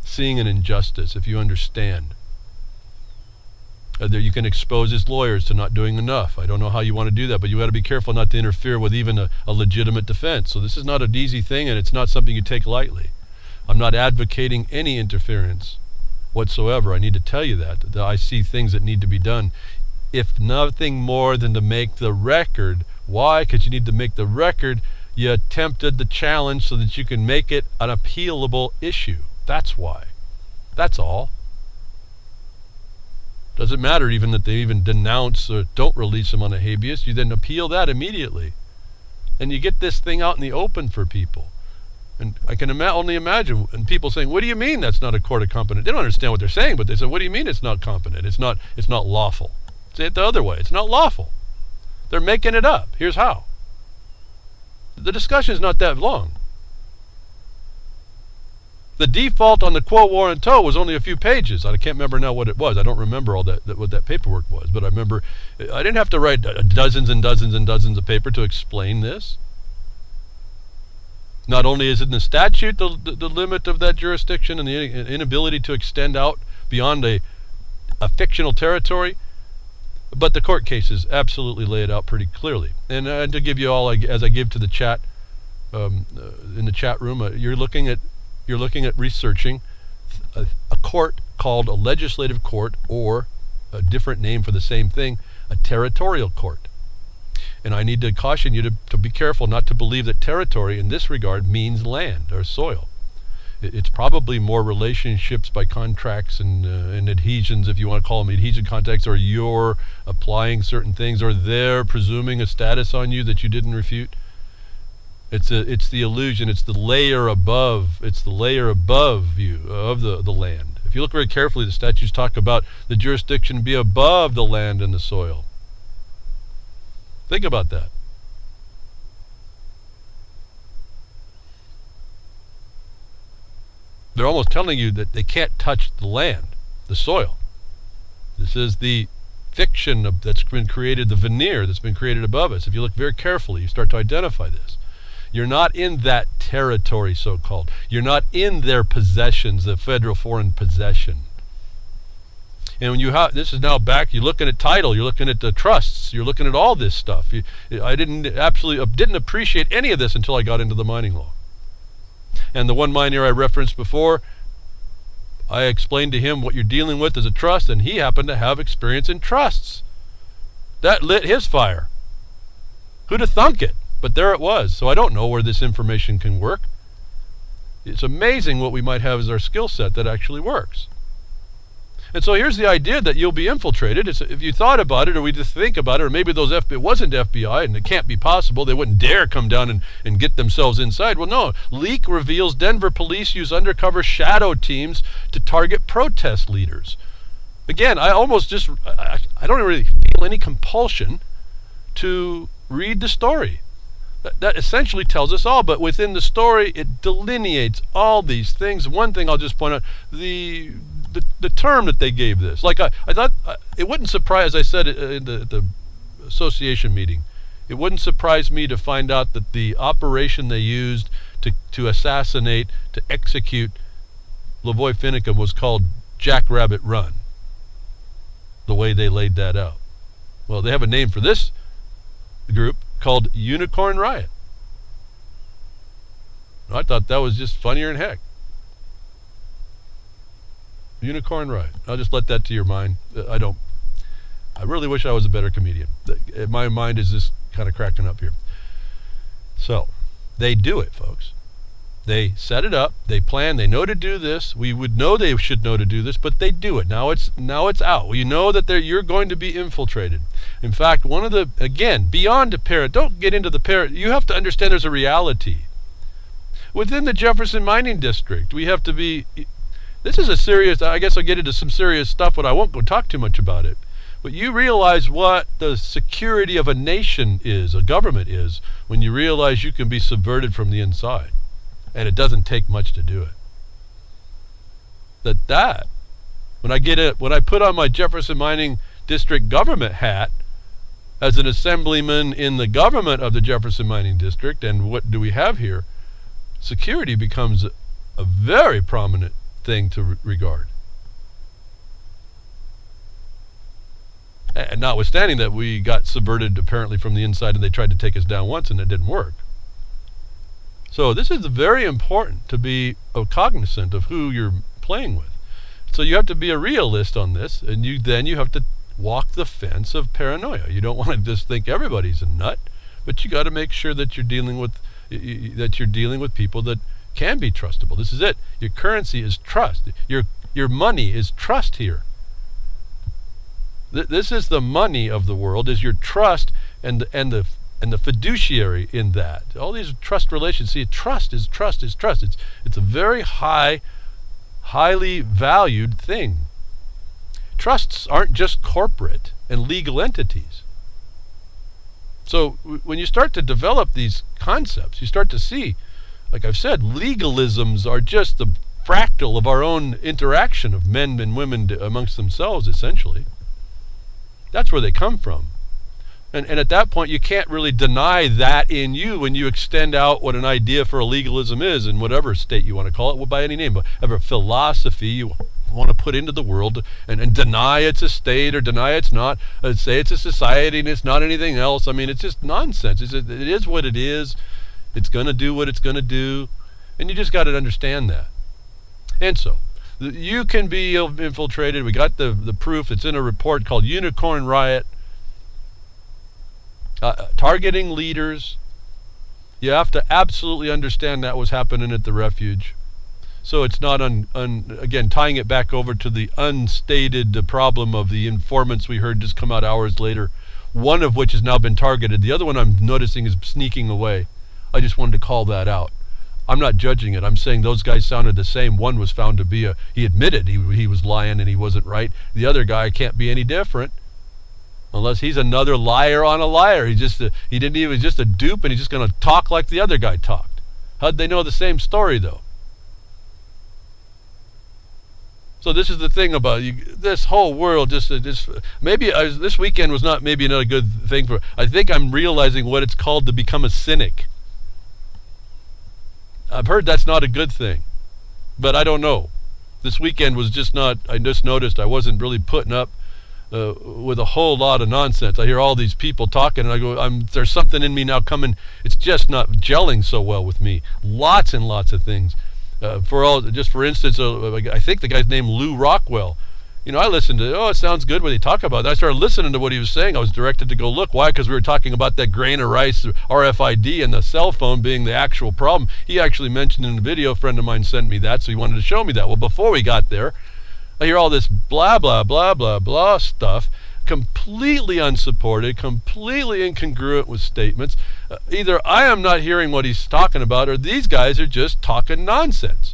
seeing an injustice, if you understand. You can expose his lawyers to not doing enough. I don't know how you want to do that, but you got to be careful not to interfere with even a legitimate defense. So this is not an easy thing, and it's not something you take lightly. I'm not advocating any interference whatsoever. I need to tell you that I see things that need to be done, if nothing more than to make the record. Why? Because you need to make the record. You attempted the challenge so that you can make it an appealable issue. That's why. That's all. Doesn't matter even that they even denounce or don't release him on a habeas. You then appeal that immediately. And you get this thing out in the open for people. And I can only imagine, and people saying, what do you mean that's not a court of competent? They don't understand what they're saying, but they say, what do you mean it's not competent? It's not lawful. Say it the other way. It's not lawful. They're making it up. Here's how. The discussion is not that long. The default on the quo warranto was only a few pages. I can't remember now what it was. I don't remember all that what that paperwork was, but I remember I didn't have to write dozens and dozens and dozens of paper to explain this. Not only is it in the statute the limit of that jurisdiction and the inability to extend out beyond a fictional territory, but the court cases absolutely lay it out pretty clearly. And to give you all, as I give to the chat in the chat room, you're looking at researching a court called a legislative court, or a different name for the same thing, a territorial court. And I need to caution you to be careful not to believe that territory in this regard means land or soil. It's probably more relationships by contracts and adhesions, if you want to call them adhesion contracts, or you're applying certain things, or they're presuming a status on you that you didn't refute. It's the illusion. It's the layer above. It's the layer above you of the land. If you look very carefully, the statutes talk about the jurisdiction be above the land and the soil. Think about that. They're almost telling you that they can't touch the land, the soil. This is the fiction that's been created, the veneer that's been created above us. If you look very carefully, you start to identify this. You're not in that territory, so-called. You're not in their possessions, the federal foreign possession. And when you this is now back, you're looking at title, you're looking at the trusts, you're looking at all this stuff. I didn't appreciate any of this until I got into the mining law. And the one miner I referenced before, I explained to him what you're dealing with as a trust, and he happened to have experience in trusts. That lit his fire. Who'd have thunk it? But there it was. So I don't know where this information can work. It's amazing what we might have as our skill set that actually works. And so here's the idea that you'll be infiltrated. If you thought about it, or we just think about it, or maybe it wasn't FBI, and it can't be possible. They wouldn't dare come down and get themselves inside. Well, no. Leak reveals Denver police use undercover shadow teams to target protest leaders. Again, I don't really feel any compulsion to read the story. That essentially tells us all, but within the story, it delineates all these things. One thing I'll just point out, the term that they gave this. Like I thought, it wouldn't surprise, as I said in the association meeting, it wouldn't surprise me to find out that the operation they used to assassinate, to execute LaVoy Finnicum was called Jackrabbit Run, the way they laid that out. Well, they have a name for this group called Unicorn Riot. I thought that was just funnier than heck. Unicorn Riot. I'll just let that to your mind. I really wish I was a better comedian. My mind is just kind of cracking up here. So, they do it, folks. They set it up, they plan, they know to do this. We would know they should know to do this, but they do it. Now it's out. You know that you're going to be infiltrated. In fact, beyond the parent, don't get into the parent. You have to understand there's a reality. Within the Jefferson Mining District, we have to be, this is a serious, I guess I'll get into some serious stuff, but I won't go talk too much about it. But you realize what the security of a nation is, a government is, when you realize you can be subverted from the inside. And it doesn't take much to do it. When I put on my Jefferson Mining District government hat as an assemblyman in the government of the Jefferson Mining District, and what do we have here? Security becomes a very prominent thing to regard. And notwithstanding that we got subverted apparently from the inside, and they tried to take us down once and it didn't work. So this is very important to be cognizant of who you're playing with. So you have to be a realist on this, and you have to walk the fence of paranoia. You don't want to just think everybody's a nut, but you got to make sure that you're dealing with people that can be trustable. This is it. Your currency is trust. Your money is trust here. This is the money of the world, is your trust and the and the fiduciary in that. All these trust relations. See, trust is trust is trust. It's a very highly valued thing. Trusts aren't just corporate and legal entities. So when you start to develop these concepts, you start to see, like I've said, legalisms are just the fractal of our own interaction of men and women amongst themselves, essentially. That's where they come from. And at that point, you can't really deny that in you when you extend out what an idea for a legalism is in whatever state you want to call it, by any name. But ever philosophy you want to put into the world and deny it's a state or deny it's not, say it's a society and it's not anything else. I mean, it's just nonsense. It is what it is. It's going to do what it's going to do. And you just got to understand that. And so, you can be infiltrated. We got the proof. It's in a report called Unicorn Riot. Targeting leaders. You have to absolutely understand that was happening at the refuge. So it's not, again, tying it back over to the unstated problem of the informants we heard just come out hours later, one of which has now been targeted. The other one I'm noticing is sneaking away. I just wanted to call that out. I'm not judging it. I'm saying those guys sounded the same. One was found to be he admitted he was lying and he wasn't right. The other guy can't be any different. Unless he's another liar on a liar. He was just a dupe, and he's just going to talk like the other guy talked. How'd they know the same story, though? So this is the thing about this whole world. Maybe this weekend was not a good thing for. I think I'm realizing what it's called to become a cynic. I've heard that's not a good thing, but I don't know. This weekend was just not. I just noticed I wasn't really putting up with a whole lot of nonsense. I hear all these people talking, and I go, there's something in me now coming. It's just not gelling so well with me. Lots and lots of things. For instance, I think the guy's named Lou Rockwell. I listened to, it sounds good when they talk about that. I started listening to what he was saying. I was directed to go look. Why? Because we were talking about that grain of rice, RFID, and the cell phone being the actual problem. He actually mentioned in the video, a friend of mine sent me that, so he wanted to show me that. Well, before we got there, I hear all this blah, blah, blah, blah, blah stuff, completely unsupported, completely incongruent with statements. Either I am not hearing what he's talking about, or these guys are just talking nonsense.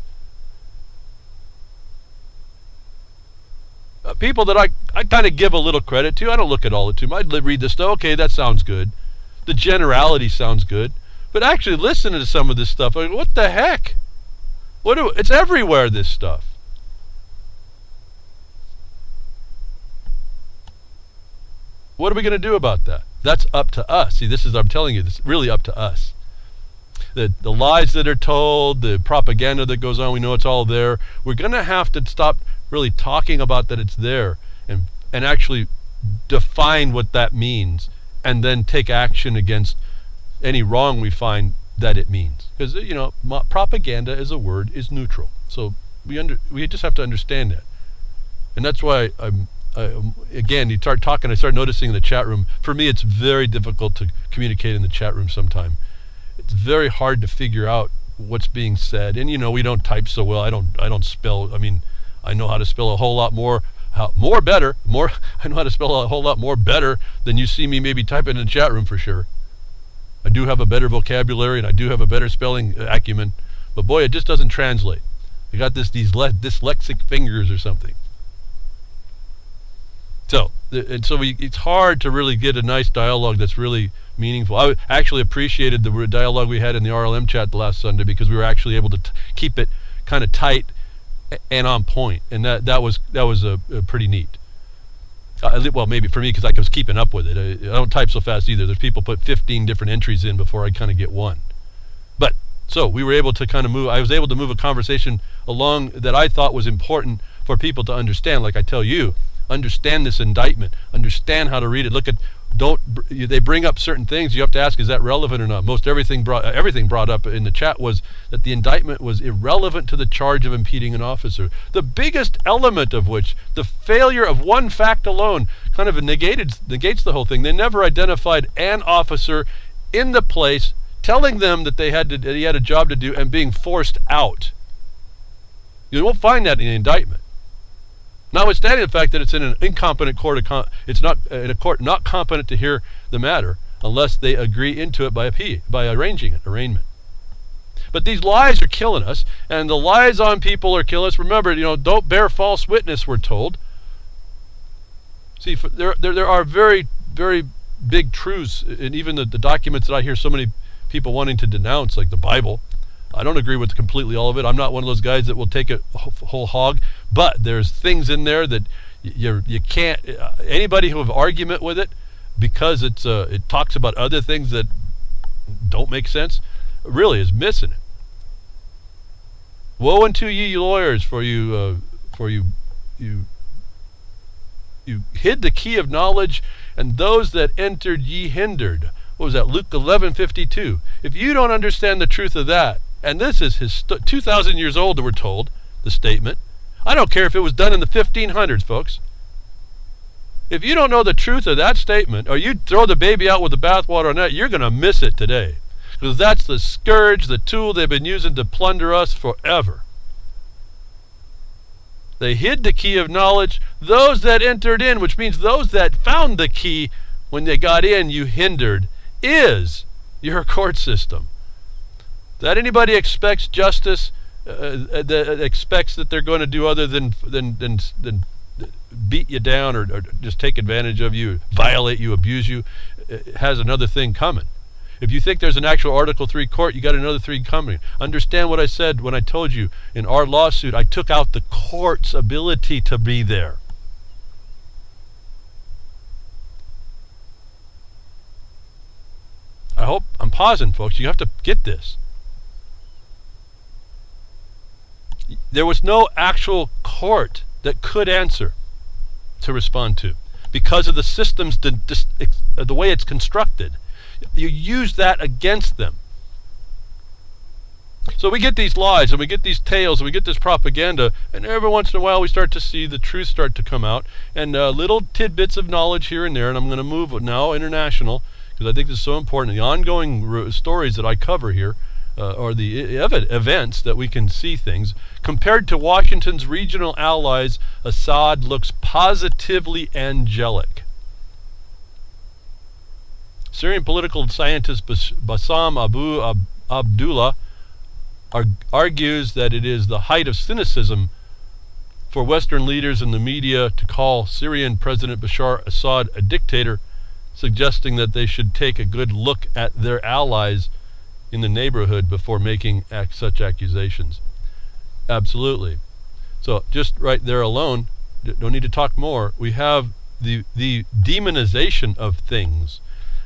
People that I kind of give a little credit to. I don't look at all the too much. I read this stuff. Okay, that sounds good. The generality sounds good. But actually listening to some of this stuff, I go, what the heck? It's everywhere, this stuff. What are we going to do about that? That's up to us. See, I'm telling you, this is really up to us. The lies that are told, the propaganda that goes on, we know it's all there. We're going to have to stop really talking about that it's there and actually define what that means, and then take action against any wrong we find that it means. Because, propaganda as a word is neutral. So we just have to understand that. And that's why again, you start talking, I start noticing in the chat room, for me it's very difficult to communicate in the chat room sometime. It's very hard to figure out what's being said. And we don't type so well. I don't spell. I know how to spell a whole lot more better. I know how to spell a whole lot more better than you see me maybe typing in the chat room for sure. I do have a better vocabulary and I do have a better spelling acumen, but boy, it just doesn't translate. I got these dyslexic fingers or something. So it's hard to really get a nice dialogue that's really meaningful. I actually appreciated the dialogue we had in the RLM chat last Sunday, because we were actually able to keep it kind of tight and on point, and that was pretty neat. Well, maybe for me, because I was keeping up with it. I don't type so fast either. There's people put 15 different entries in before I kind of get one. But so we were able to kind of move. I was able to move a conversation along that I thought was important for people to understand. Like I tell you, understand this indictment, understand how to read it. They bring up certain things, you have to ask, is that relevant or not? Everything brought up in the chat was that the indictment was irrelevant to the charge of impeding an officer. The biggest element of which, the failure of one fact alone, kind of negates the whole thing. They never identified an officer in the place telling them that he had a job to do and being forced out. You won't find that in the indictment. Notwithstanding the fact that it's in an incompetent court, it's not in a court not competent to hear the matter, unless they agree into it by arrangement. But these lies are killing us, and the lies on people are killing us. Remember, don't bear false witness, we're told. See, there are very, very big truths, and even the documents that I hear so many people wanting to denounce, like the Bible. I don't agree with completely all of it. I'm not one of those guys that will take it whole hog, but there's things in there that you can't, anybody who have argument with it, because it talks about other things that don't make sense, really is missing it. Woe unto ye lawyers, for you hid the key of knowledge, and those that entered ye hindered. What was that? Luke 11:52. If you don't understand the truth of that, and this is 2,000 years old, we're told, the statement. I don't care if it was done in the 1500s, folks. If you don't know the truth of that statement, or you throw the baby out with the bathwater on that, you're going to miss it today. Because that's the scourge, the tool they've been using to plunder us forever. They hid the key of knowledge. Those that entered in, which means those that found the key when they got in, you hindered, is your court system. That anybody expects justice, that expects that they're going to do other than beat you down or just take advantage of you, violate you, abuse you, has another thing coming. If you think there's an actual Article 3 court, you got another 3 coming. Understand what I said when I told you in our lawsuit, I took out the court's ability to be there. I hope I'm pausing, folks. You have to get this. There was no actual court that could answer to respond to because of the system's the way it's constructed. You use that against them. So we get these lies and we get these tales and we get this propaganda, and every once in a while we start to see the truth start to come out, and little tidbits of knowledge here and there. And I'm going to move now international, because I think this is so important. The ongoing stories that I cover here are the events that we can see things. Compared to Washington's regional allies, Assad looks positively angelic. Syrian political scientist Bassam Abu Abdullah argues that it is the height of cynicism for Western leaders and the media to call Syrian President Bashar Assad a dictator, suggesting that they should take a good look at their allies in the neighborhood before making such accusations. Absolutely. So just right there alone, don't need to talk more. We have the demonization of things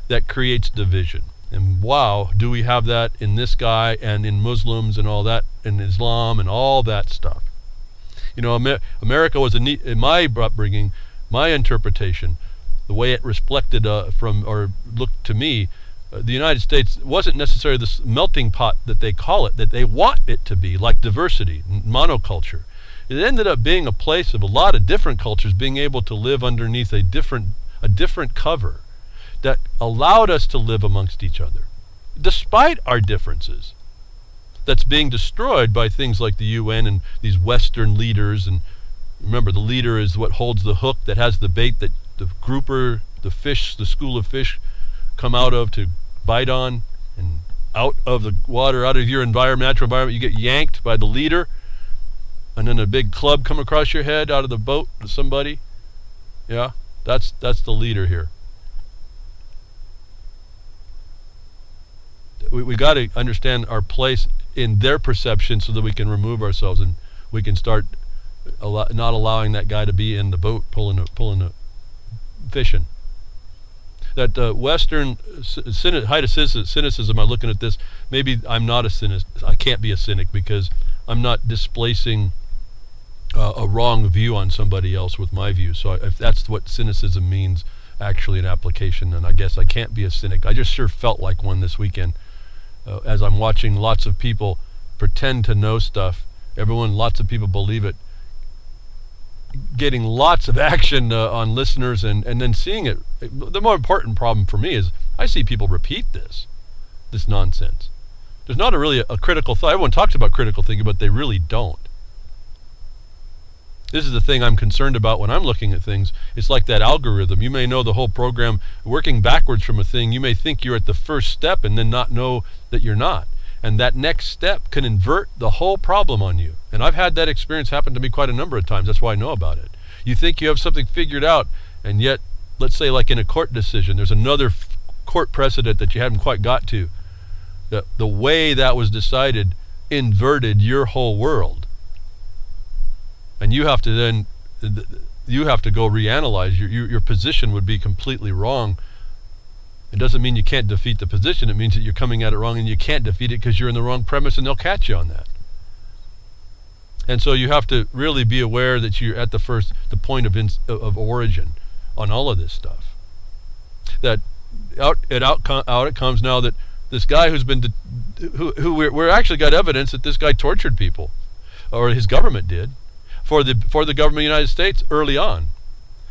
that creates division. And wow, do we have that in this guy and in Muslims and all that, in Islam and all that stuff. America was in my upbringing, my interpretation, the way it reflected from or looked to me, the United States wasn't necessarily this melting pot that they call it, that they want it to be, like diversity, monoculture. It ended up being a place of a lot of different cultures being able to live underneath a different cover that allowed us to live amongst each other, despite our differences. That's being destroyed by things like the UN and these Western leaders. And remember, the leader is what holds the hook that has the bait that the grouper, the fish, the school of fish come out of to bite on, and out of the water, out of your natural environment, you get yanked by the leader, and then a big club come across your head out of the boat to somebody. Yeah, that's the leader here. We got to understand our place in their perception so that we can remove ourselves and we can start not allowing that guy to be in the boat pulling the fishing. That Western height of cynicism, I'm looking at this, maybe I'm not a cynic. I can't be a cynic because I'm not displacing a wrong view on somebody else with my view. So if that's what cynicism means, actually in application, then I guess I can't be a cynic. I just sure felt like one this weekend. As I'm watching lots of people pretend to know stuff, lots of people believe it, getting lots of action on listeners and then seeing it. The more important problem for me is I see people repeat this nonsense. There's not really a critical thought. Everyone talks about critical thinking, but they really don't. This is the thing I'm concerned about when I'm looking at things. It's like that algorithm. You may know the whole program working backwards from a thing. You may think you're at the first step and then not know that you're not. And that next step can invert the whole problem on you. And I've had that experience happen to me quite a number of times. That's why I know about it. You think you have something figured out, and yet, let's say like in a court decision, there's another court precedent that you haven't quite got to. The way that was decided inverted your whole world. And you have to then, you have to go reanalyze. Your position would be completely wrong. It doesn't mean you can't defeat the position. It means that you're coming at it wrong and you can't defeat it because you're in the wrong premise, and they'll catch you on that. And so you have to really be aware that you're at the point of origin on all of this stuff. That out it comes now that this guy who's been, who we're actually got evidence that this guy tortured people, or his government did, for the government of the United States early on,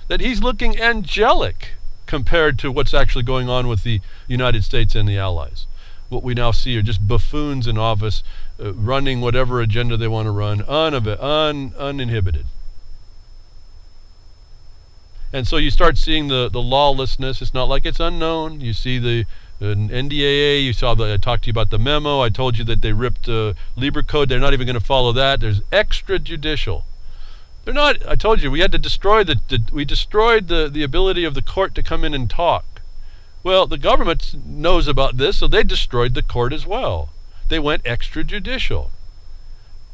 that he's looking angelic compared to what's actually going on with the United States and the Allies. What we now see are just buffoons in office, running whatever agenda they want to run, uninhibited. And so you start seeing the lawlessness. It's not like it's unknown. You see the NDAA. You saw I talked to you about the memo. I told you that they ripped Libra Code. They're not even going to follow that. There's extrajudicial. They're not. I told you we had to destroy we destroyed the ability of the court to come in and talk. Well, the government knows about this, so they destroyed the court as well. They went extrajudicial.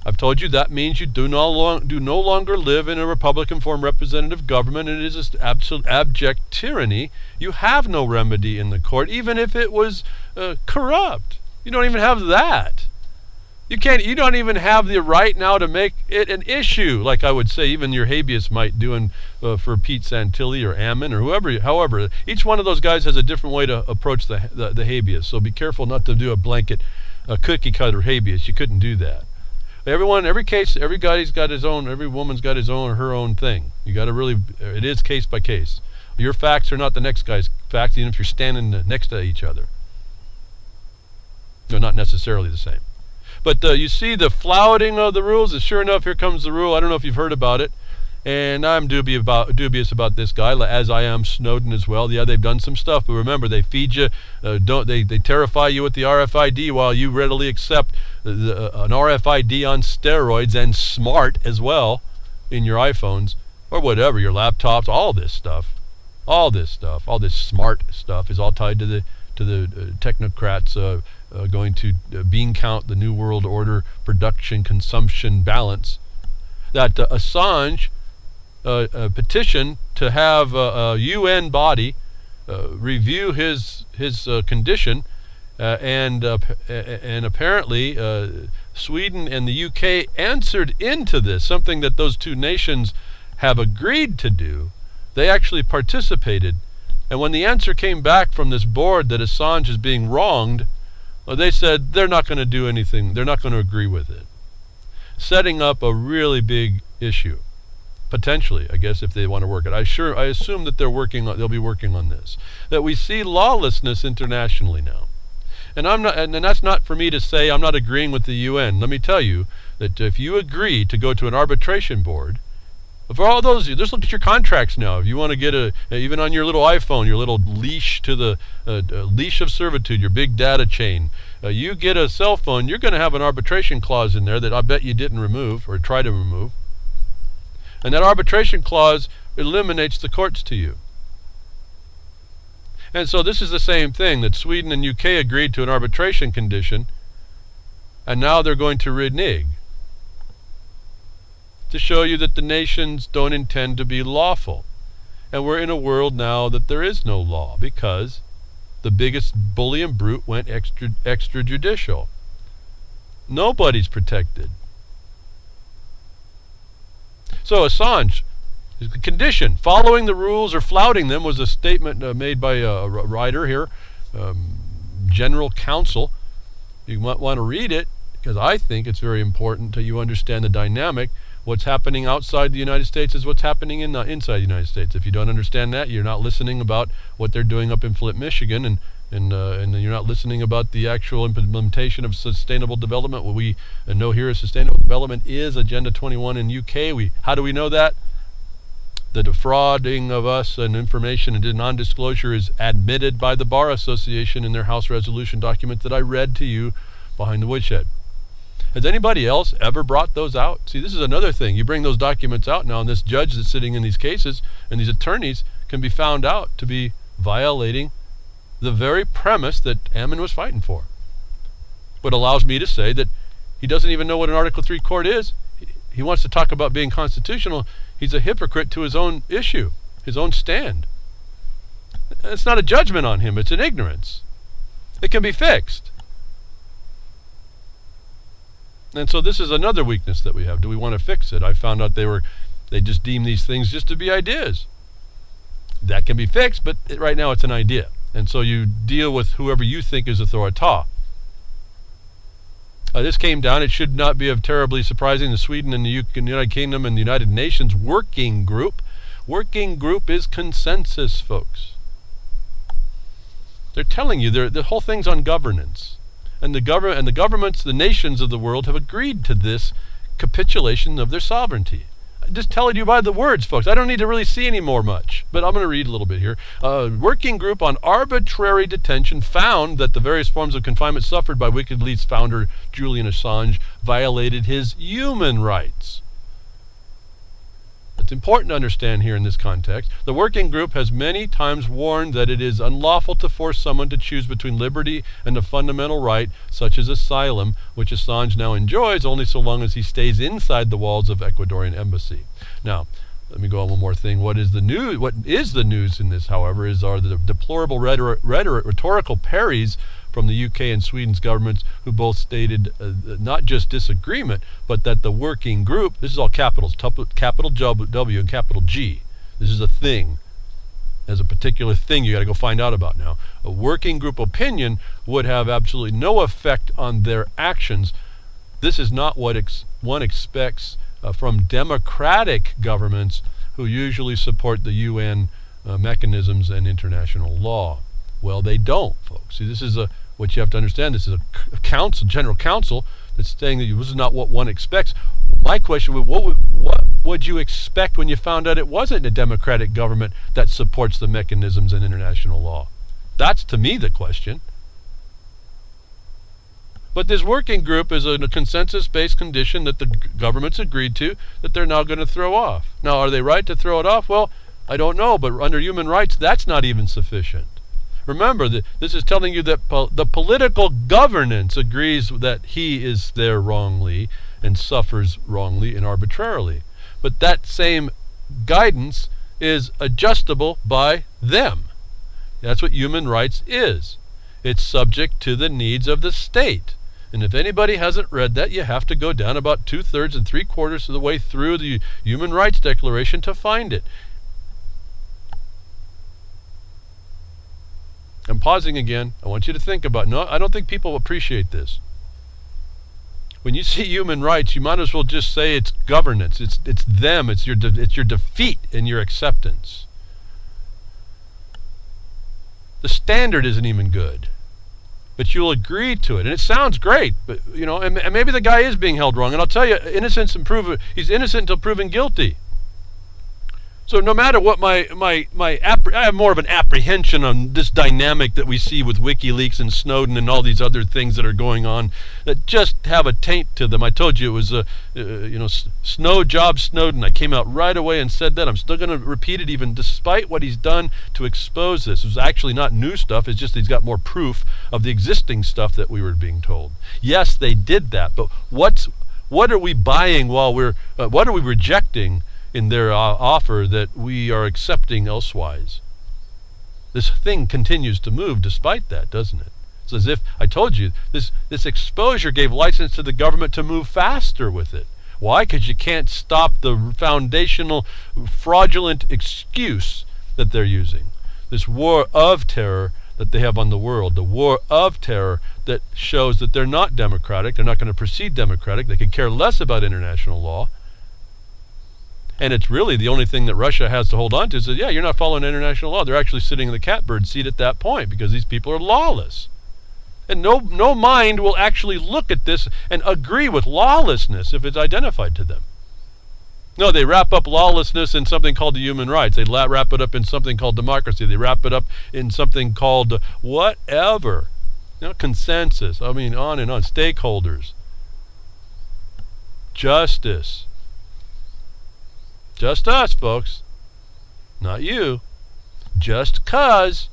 I've told you that means you do no longer live in a Republican form representative government, and it is an absolute abject tyranny. You have no remedy in the court, even if it was corrupt. You don't even have that. You don't even have the right now to make it an issue, like I would say even your habeas might do for Pete Santilli or Ammon or whoever. However, each one of those guys has a different way to approach the habeas, so be careful not to do a blanket cookie cutter habeas. You couldn't do that. Every case, every guy's got his own, every woman's got his own or her own thing. You got to really, it is case by case. Your facts are not the next guy's facts, even if you're standing next to each other. They're not necessarily the same. But you see the flouting of the rules, and sure enough, here comes the rule. I don't know if you've heard about it, and I'm dubious about this guy, as I am Snowden as well. Yeah, they've done some stuff, but remember, they feed you, they terrify you with the RFID while you readily accept an RFID on steroids and smart as well in your iPhones or whatever, your laptops, all this smart stuff is all tied to the technocrats going to bean count the New World Order production consumption balance. That Assange petition to have a UN body review his condition, and apparently Sweden and the UK answered into this, something that those two nations have agreed to do. They actually participated, and when the answer came back from this board that Assange is being wronged, they said they're not going to do anything. They're not going to agree with it, setting up a really big issue. Potentially, I guess, if they want to work it. I assume that they'll be working on this. That we see lawlessness internationally now. And that's not for me to say I'm not agreeing with the UN. Let me tell you that if you agree to go to an arbitration board, for all those, just look at your contracts now. If you want to get even on your little iPhone, your little leash to the leash of servitude, your big data chain, you get a cell phone, you're going to have an arbitration clause in there that I bet you didn't remove or try to remove. And that arbitration clause eliminates the courts to you. And so this is the same thing, that Sweden and UK agreed to an arbitration condition, and now they're going to renege, to show you that the nations don't intend to be lawful. And we're in a world now that there is no law, because the biggest bully and brute went extrajudicial. Nobody's protected. So Assange, the condition, following the rules or flouting them, was a statement made by a writer here, General Counsel. You might want to read it, because I think it's very important that you understand the dynamic. What's happening outside the United States is what's happening inside the United States. If you don't understand that, you're not listening about what they're doing up in Flint, Michigan, and and you're not listening about the actual implementation of sustainable development. What we know here is sustainable development is Agenda 21 in UK. How do we know that? The defrauding of us and information and non-disclosure is admitted by the Bar Association in their House resolution document that I read to you behind the woodshed. Has anybody else ever brought those out? See, this is another thing. You bring those documents out now, and this judge that's sitting in these cases and these attorneys can be found out to be violating the very premise that Ammon was fighting for. What allows me to say that he doesn't even know what an Article 3 court is. He wants to talk about being constitutional. He's a hypocrite to his own issue, his own stand. It's not a judgment on him. It's an ignorance. It can be fixed. And so this is another weakness that we have. Do we want to fix it? I found out they just deem these things just to be ideas. That can be fixed, but right now it's an idea. And so you deal with whoever you think is authorita. This came down, it should not be terribly surprising, the Sweden and the United Kingdom and the United Nations Working Group. Working Group is consensus, folks. They're telling you the whole thing's on governance. And the governments, the nations of the world have agreed to this capitulation of their sovereignty. I'm just telling you by the words, folks. I don't need to really see any more much, but I'm going to read a little bit here. Working Group on Arbitrary Detention found that the various forms of confinement suffered by WikiLeaks founder Julian Assange violated his human rights. It's important to understand here in this context. The Working Group has many times warned that it is unlawful to force someone to choose between liberty and a fundamental right, such as asylum, which Assange now enjoys only so long as he stays inside the walls of Ecuadorian embassy. Now, let me go on one more thing. What is the news in this, however, are the deplorable rhetorical parries from the UK and Sweden's governments, who both stated not just disagreement, but that the Working Group, this is all capitals, capital W and capital G. This is a thing. There's a particular thing you got to go find out about now. A Working Group opinion would have absolutely no effect on their actions. This is not what one expects from democratic governments who usually support the UN mechanisms and international law. Well, they don't, folks. See, this is what you have to understand. This is a general council that's saying that this is not what one expects. My question would, what would you expect when you found out it wasn't a democratic government that supports the mechanisms and international law? That's, to me, the question. But this Working Group is a consensus-based condition that the government's agreed to that they're now going to throw off. Now, are they right to throw it off? Well, I don't know, but under human rights, that's not even sufficient. Remember, this is telling you that the political governance agrees that he is there wrongly and suffers wrongly and arbitrarily. But that same guidance is adjustable by them. That's what human rights is. It's subject to the needs of the state. And if anybody hasn't read that, you have to go down about 2/3 and 3/4 of the way through the Human Rights Declaration to find it. I'm pausing again. I want you to think about, no, I don't think people appreciate this. When you see human rights, you might as well just say it's governance. It's them. It's your defeat and your acceptance. The standard isn't even good, but you'll agree to it, and it sounds great. But and maybe the guy is being held wrong. And I'll tell you, he's innocent until proven guilty. So no matter what I have more of an apprehension on this dynamic that we see with WikiLeaks and Snowden and all these other things that are going on that just have a taint to them. I told you it was Snowden. I came out right away and said that. I'm still going to repeat it even despite what he's done to expose this. It was actually not new stuff. It's just he's got more proof of the existing stuff that we were being told. Yes, they did that, but what are we buying what are we rejecting in their offer that we are accepting elsewise? This thing continues to move despite that, doesn't it? It's as if, I told you, this exposure gave license to the government to move faster with it. Why? Because you can't stop the foundational fraudulent excuse that they're using. This war of terror that they have on the world, the war of terror that shows that they're not democratic, they're not going to proceed democratic, they could care less about international law. And it's really the only thing that Russia has to hold on to is that, yeah, you're not following international law. They're actually sitting in the catbird seat at that point because these people are lawless. And no mind will actually look at this and agree with lawlessness if it's identified to them. No, they wrap up lawlessness in something called the human rights. They wrap it up in something called democracy. They wrap it up in something called whatever. Consensus. I mean, on and on. Stakeholders. Justice. Just us, folks. Not you. Just 'cause.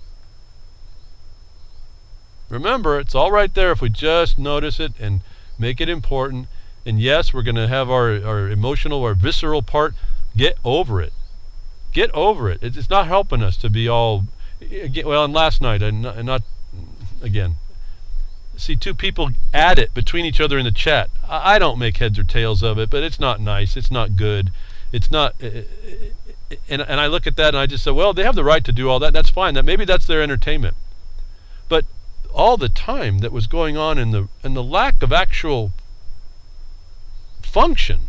Remember, it's all right there if we just notice it and make it important. And yes, we're going to have our emotional, our visceral part. Get over it. Get over it. It's not helping us to be all... Well, and last night, and not again, see two people at it between each other in the chat. I don't make heads or tails of it, but it's not nice. It's not good. It's not... And I look at that and I just say, well, they have the right to do all that. That's fine. Maybe that's their entertainment. But all the time that was going on and the lack of actual function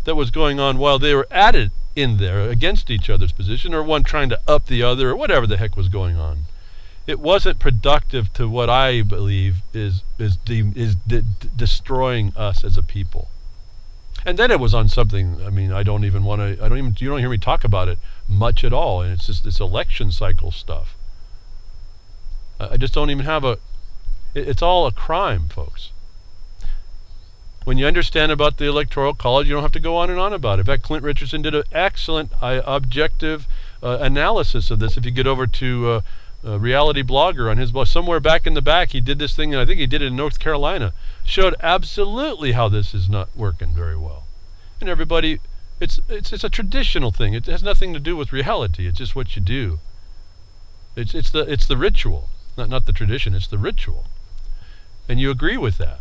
that was going on while they were at it in there against each other's position, or one trying to up the other, or whatever the heck was going on, it wasn't productive to what I believe is destroying us as a people. And then it was on something, I mean, you don't hear me talk about it much at all, and it's just this election cycle stuff. I just don't even have it's all a crime, folks. When you understand about the Electoral College, you don't have to go on and on about it. In fact, Clint Richardson did an excellent objective analysis of this. If you get over to Reality Blogger on his blog, somewhere back in the back, he did this thing, and I think he did it in North Carolina, showed absolutely how this is not working very well. And everybody, it's a traditional thing. It has nothing to do with reality. It's just what you do. It's the ritual, not the tradition. It's the ritual, and you agree with that.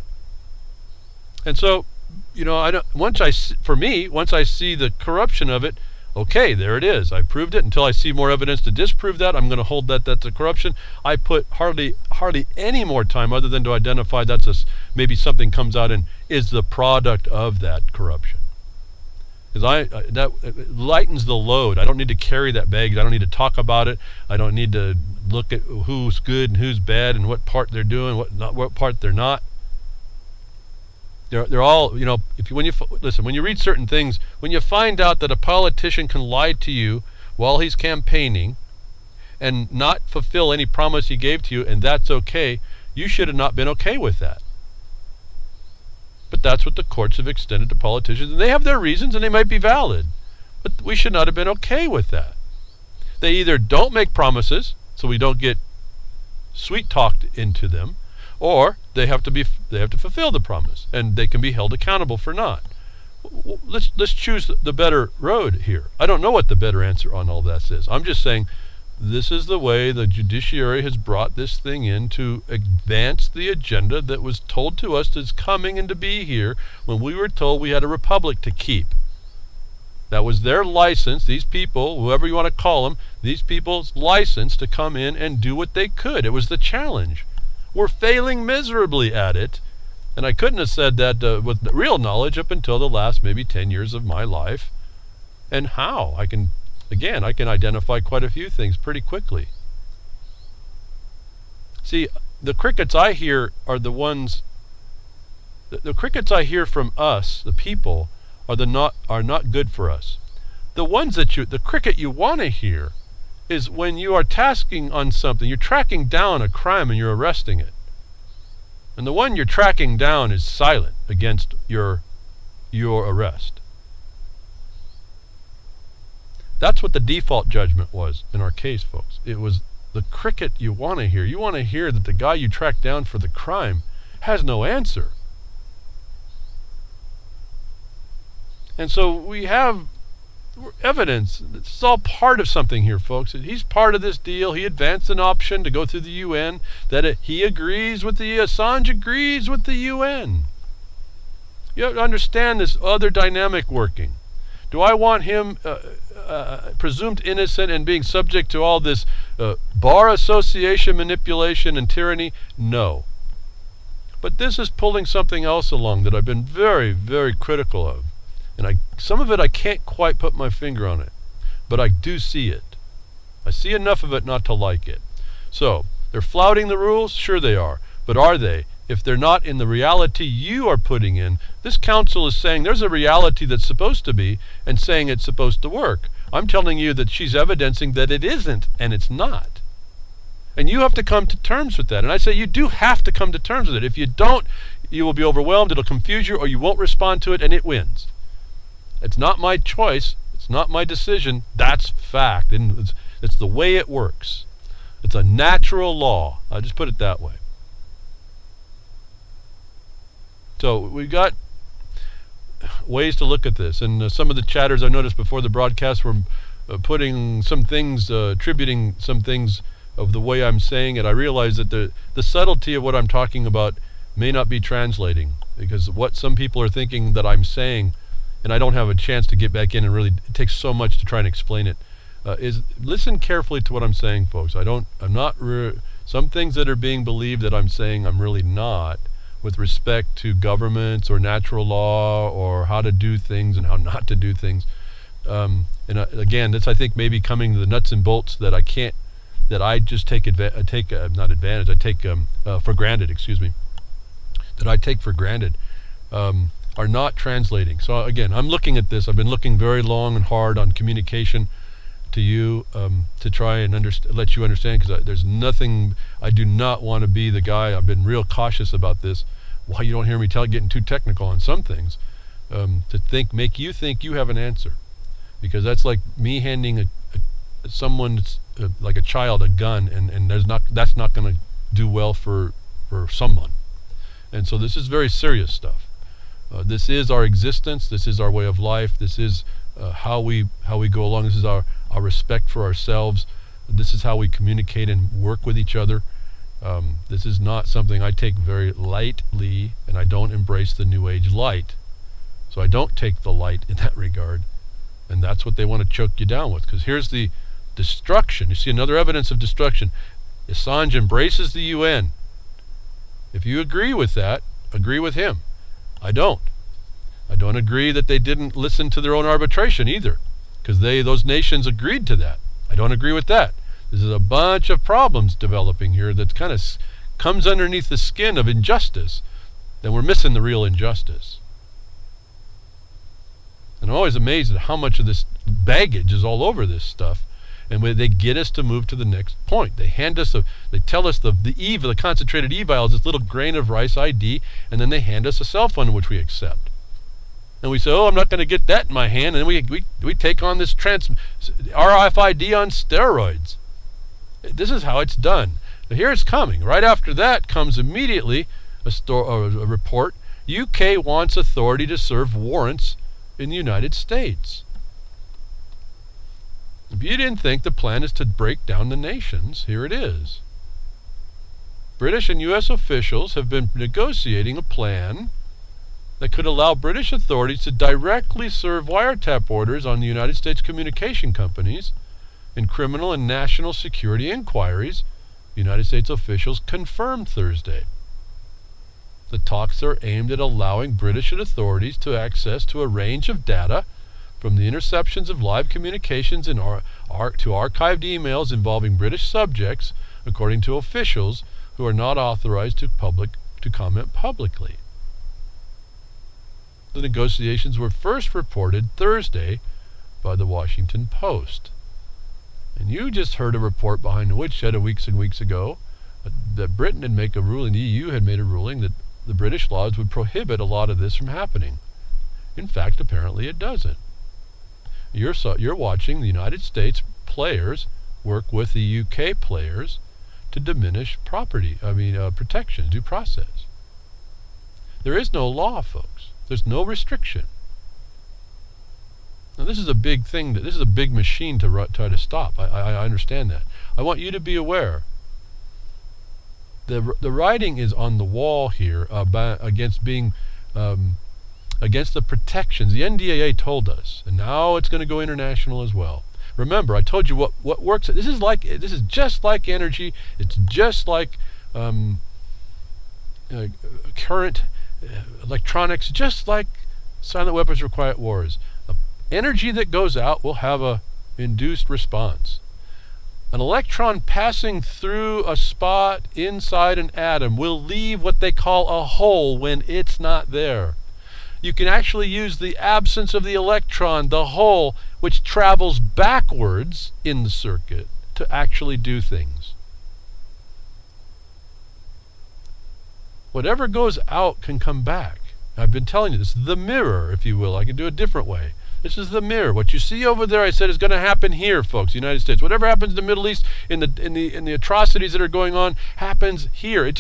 And so, once I see the corruption of it, okay, there it is. I proved it. Until I see more evidence to disprove that, I'm going to hold that's a corruption. I put hardly any more time other than to identify maybe something comes out and is the product of that corruption. Because that lightens the load. I don't need to carry that baggage. I don't need to talk about it. I don't need to look at who's good and who's bad and what part they're doing, what part they're not. They're all, when you read certain things, when you find out that a politician can lie to you while he's campaigning and not fulfill any promise he gave to you, and that's okay, you should have not been okay with that. But that's what the courts have extended to politicians, and they have their reasons, and they might be valid. But we should not have been okay with that. They either don't make promises, so we don't get sweet-talked into them, or they have to fulfill the promise, and they can be held accountable for not. Let's choose the better road here. I don't know what the better answer on all that is. I'm just saying this is the way the judiciary has brought this thing in to advance the agenda that was told to us is coming and to be here when we were told we had a republic to keep. That was their license, these people, whoever you want to call them, these people's license to come in and do what they could. It was the challenge. We're failing miserably at it, and I couldn't have said that with real knowledge up until the last maybe 10 years of my life. And how? I can identify quite a few things pretty quickly. See, the crickets I hear are the ones, the crickets I hear from us, the people, are not good for us. The ones the cricket you want to hear is when you are tasking on something, you're tracking down a crime and you're arresting it. And the one you're tracking down is silent against your arrest. That's what the default judgment was in our case, folks. It was the cricket you want to hear. You want to hear that the guy you tracked down for the crime has no answer. And so we have evidence. It's all part of something here, folks. He's part of this deal. He advanced an option to go through the UN that he agrees with Assange agrees with the UN. You have to understand this other dynamic working. Do I want him presumed innocent and being subject to all this bar association manipulation and tyranny? No. But this is pulling something else along that I've been very, very critical of. And some of it I can't quite put my finger on it, but I do see it. I see enough of it not to like it. So, they're flouting the rules? Sure they are. But are they? If they're not in the reality you are putting in, this council is saying there's a reality that's supposed to be and saying it's supposed to work. I'm telling you that she's evidencing that it isn't and it's not. And you have to come to terms with that. And I say you do have to come to terms with it. If you don't, you will be overwhelmed, it'll confuse you, or you won't respond to it, and it wins. It's not my choice. It's not my decision. That's fact. And it's the way it works. It's a natural law. I'll just put it that way. So we got ways to look at this. And some of the chatters I noticed before the broadcast were putting some things, attributing some things of the way I'm saying it. I realize that the subtlety of what I'm talking about may not be translating, because what some people are thinking that I'm saying, and I don't have a chance to get back in and really, it takes so much to try and explain it, is listen carefully to what I'm saying, folks. Some things that are being believed that I'm saying, I'm really not, with respect to governments or natural law or how to do things and how not to do things. Again, this I think may be coming to the nuts and bolts that I just take for granted, that I take for granted, are not translating. So again, I'm looking at this. I've been looking very long and hard on communication to you, to try and let you understand, because there's nothing, I do not want to be the guy. I've been real cautious about this. Why you don't hear me getting too technical on some things, to make you think you have an answer, because that's like me handing someone like a child a gun, and that's not going to do well for someone. And so this is very serious stuff. This is our existence. This is our way of life. This is how we go along. This is our respect for ourselves. This is how we communicate and work with each other. This is not something I take very lightly, and I don't embrace the New Age light. So I don't take the light in that regard, and that's what they want to choke you down with. Because here's the destruction. You see another evidence of destruction. Assange embraces the UN. If you agree with that, agree with him. I don't. I don't agree that they didn't listen to their own arbitration either, because those nations agreed to that. I don't agree with that. This is a bunch of problems developing here that kind of comes underneath the skin of injustice. Then we're missing the real injustice. And I'm always amazed at how much of this baggage is all over this stuff. And they get us to move to the next point. They tell us the concentrated E-vial is this little grain of rice ID, and then they hand us a cell phone which we accept. And we say, I'm not going to get that in my hand, and we take on this RFID on steroids. This is how it's done. Now here it's coming. Right after that comes immediately a report. UK wants authority to serve warrants in the United States. If you didn't think the plan is to break down the nations, here it is. British and U.S. officials have been negotiating a plan that could allow British authorities to directly serve wiretap orders on the United States communication companies in criminal and national security inquiries, United States officials confirmed Thursday. The talks are aimed at allowing British authorities to access to a range of data from the interceptions of live communications to archived emails involving British subjects, according to officials who are not authorized to comment publicly. The negotiations were first reported Thursday by the Washington Post. And you just heard a report behind the woodshed weeks and weeks ago that Britain had made a ruling, the EU had made a ruling that the British laws would prohibit a lot of this from happening. In fact, apparently it doesn't. You're watching the United States players work with the UK players to diminish protection, due process. There is no law, folks. There's no restriction. Now, this is a big thing. This is a big machine to try to stop. I understand that. I want you to be aware. The writing is on the wall here against the protections. The NDAA told us, and now it's going to go international as well. Remember, I told you what works. This is just like energy. It's just like current, electronics, just like Silent weapons for quiet wars. Energy that goes out will have a induced response. An electron passing through a spot inside an atom will leave what they call a hole when it's not there. You can actually use the absence of the electron, the hole, which travels backwards in the circuit, to actually do things. Whatever goes out can come back. I've been telling you this is the mirror, if you will. I can do it a different way. This is the mirror. What you see over there, I said, is going to happen here, folks, United States. Whatever happens in the Middle East, in the atrocities that are going on, happens here.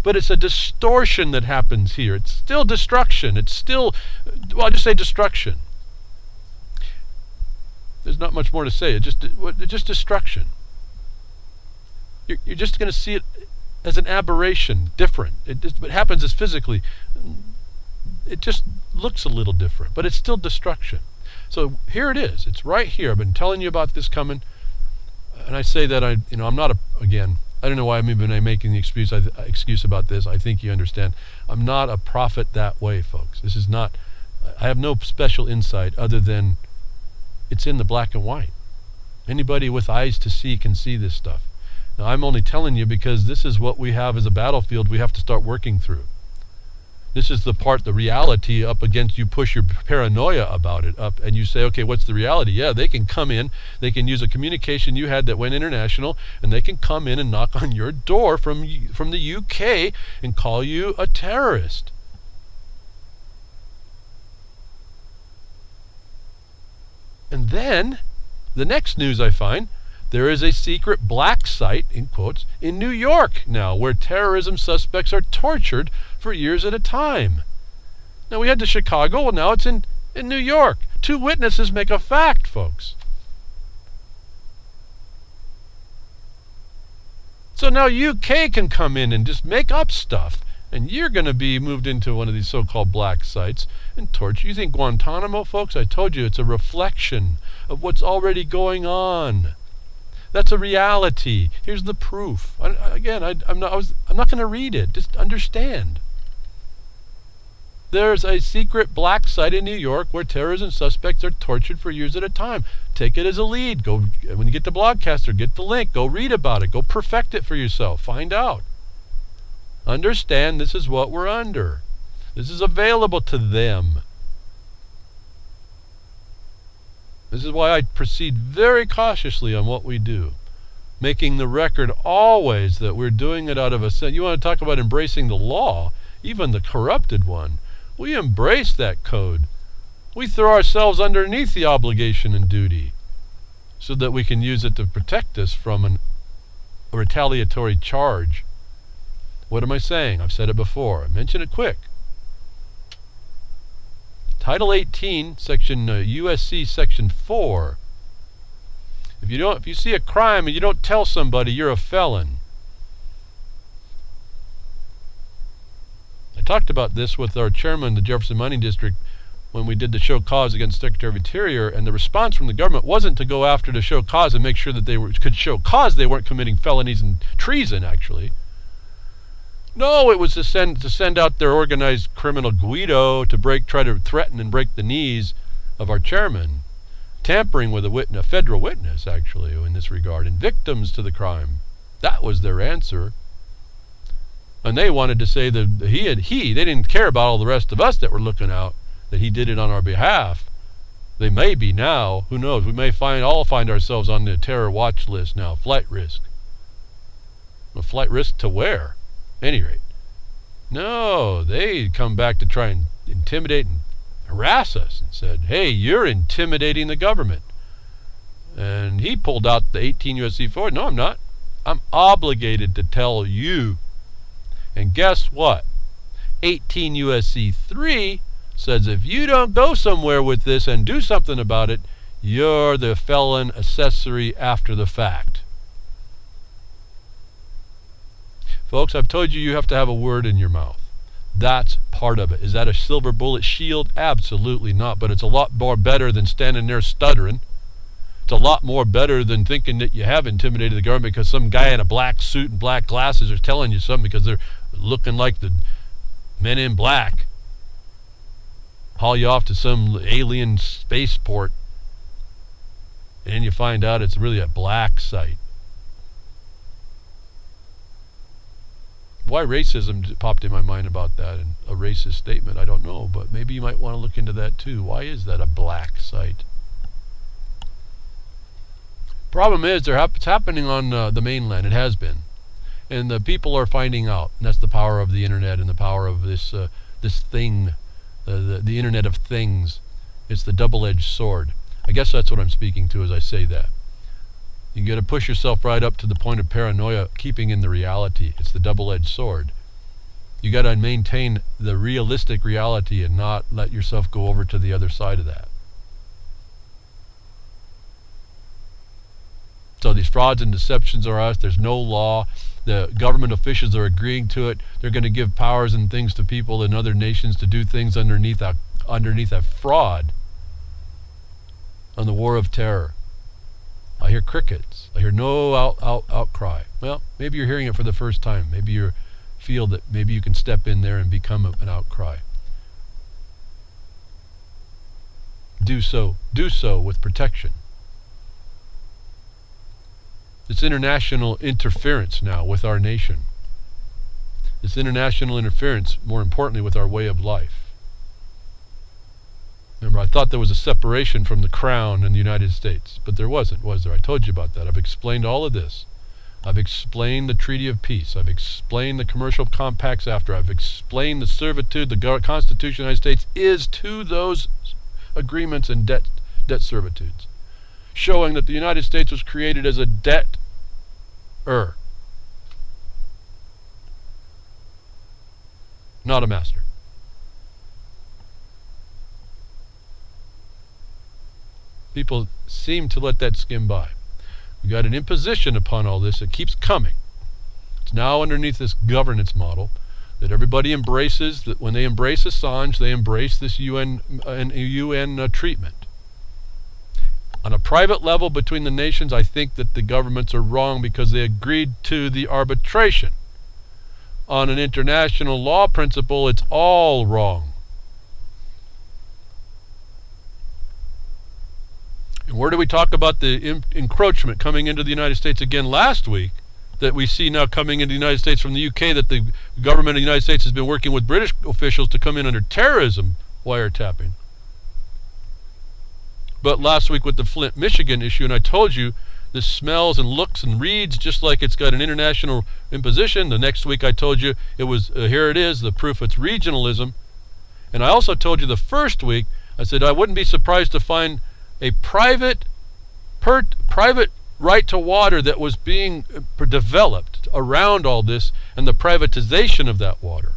But it's a distortion that happens here. It's still destruction. It's still, well, I'll just say destruction. There's not much more to say. It's just destruction. You're just going to see it as an aberration, different. What happens is physically, it just looks a little different, but it's still destruction. So here it is. It's right here. I've been telling you about this coming, and I say that I'm not I don't know why I'm even making the excuse about this. I think you understand. I'm not a prophet that way, folks. This is not. I have no special insight other than it's in the black and white. Anybody with eyes to see can see this stuff. Now, I'm only telling you because this is what we have as a battlefield we have to start working through. This is the part, the reality up against you, push your paranoia about it up, and you say, okay, what's the reality? Yeah, they can come in, they can use a communication you had that went international, and they can come in and knock on your door from the UK and call you a terrorist. And then, the next news I find, there is a secret black site, in quotes, in New York now, where terrorism suspects are tortured for years at a time. Now, we had to Chicago, well, now it's in New York. 2 witnesses make a fact, folks. So now UK can come in and just make up stuff, and you're going to be moved into one of these so-called black sites and tortured. You think Guantanamo, folks? I told you it's a reflection of what's already going on. That's a reality. Here's the proof. I'm not going to read it. Just understand. There's a secret black site in New York where terrorism suspects are tortured for years at a time. Take it as a lead. Go when you get the Blogcaster, get the link. Go read about it. Go perfect it for yourself. Find out. Understand this is what we're under. This is available to them. This is why I proceed very cautiously on what we do, making the record always that we're doing it out of a sense. You want to talk about embracing the law, even the corrupted one. We embrace that code. We throw ourselves underneath the obligation and duty so that we can use it to protect us from a retaliatory charge. What am I saying? I've said it before. I mention it quick. Title 18, Section USC, Section 4. If you see a crime and you don't tell somebody, you're a felon. I talked about this with our chairman of the Jefferson Mining District when we did the show cause against Secretary of Interior, and the response from the government wasn't to go after the show cause and make sure that they could show cause they weren't committing felonies and treason, actually. No, it was to send out their organized criminal Guido to try to threaten and break the knees of our chairman, tampering with a federal witness, actually, in this regard, and victims to the crime. That was their answer. And they wanted to say that they didn't care about all the rest of us that were looking out, that he did it on our behalf. They may be now, who knows, we may all find ourselves on the terror watch list now, flight risk. A flight risk to where? Any rate, no, they come back to try and intimidate and harass us and said, hey, you're intimidating the government. And he pulled out the 18 U.S.C. 4. No, I'm not. I'm obligated to tell you. And guess what? 18 U.S.C. 3 says if you don't go somewhere with this and do something about it, you're the felon accessory after the fact. Folks, I've told you have to have a word in your mouth. That's part of it. Is that a silver bullet shield? Absolutely not. But it's a lot more better than standing there stuttering. It's a lot more better than thinking that you have intimidated the government because some guy in a black suit and black glasses is telling you something because they're looking like the men in black. haul you off to some alien spaceport, and then you find out it's really a black site. Why racism popped in my mind about that, and a racist statement, I don't know, but maybe you might want to look into that too. Why is that a black site? Problem is, it's happening on the mainland. It has been. And the people are finding out. And that's the power of the internet and the power of this thing, the Internet of Things. It's the double-edged sword. I guess that's what I'm speaking to as I say that. You got to push yourself right up to the point of paranoia, keeping in the reality. It's the double-edged sword. You got to maintain the realistic reality and not let yourself go over to the other side of that. So these frauds and deceptions are us. There's no law. The government officials are agreeing to it. They're going to give powers and things to people in other nations to do things underneath that fraud on the war of terror. I hear crickets. I hear no outcry. Well, maybe you're hearing it for the first time. Maybe you feel that maybe you can step in there and become an outcry. Do so with protection. It's international interference now with our nation. It's international interference, more importantly, with our way of life. Remember, I thought there was a separation from the Crown and the United States, but there wasn't, was there? I told you about that. I've explained all of this. I've explained the Treaty of Peace. I've explained the commercial compacts after. I've explained the servitude the Constitution of the United States is to those agreements and debt servitudes, showing that the United States was created as a debtor, not a master. People seem to let that skim by. We got an imposition upon all this that keeps coming. It's now underneath this governance model that everybody embraces, that when they embrace Assange, they embrace this UN treatment. On a private level between the nations, I think that the governments are wrong because they agreed to the arbitration. On an international law principle, it's all wrong. And where do we talk about the encroachment coming into the United States again last week, that we see now coming into the United States from the UK, that the government of the United States has been working with British officials to come in under terrorism wiretapping. But last week with the Flint, Michigan issue, and I told you, this smells and looks and reads just like it's got an international imposition. The next week I told you it was, here it is, the proof it's regionalism. And I also told you the first week, I said I wouldn't be surprised to find a private right to water that was being developed around all this and the privatization of that water.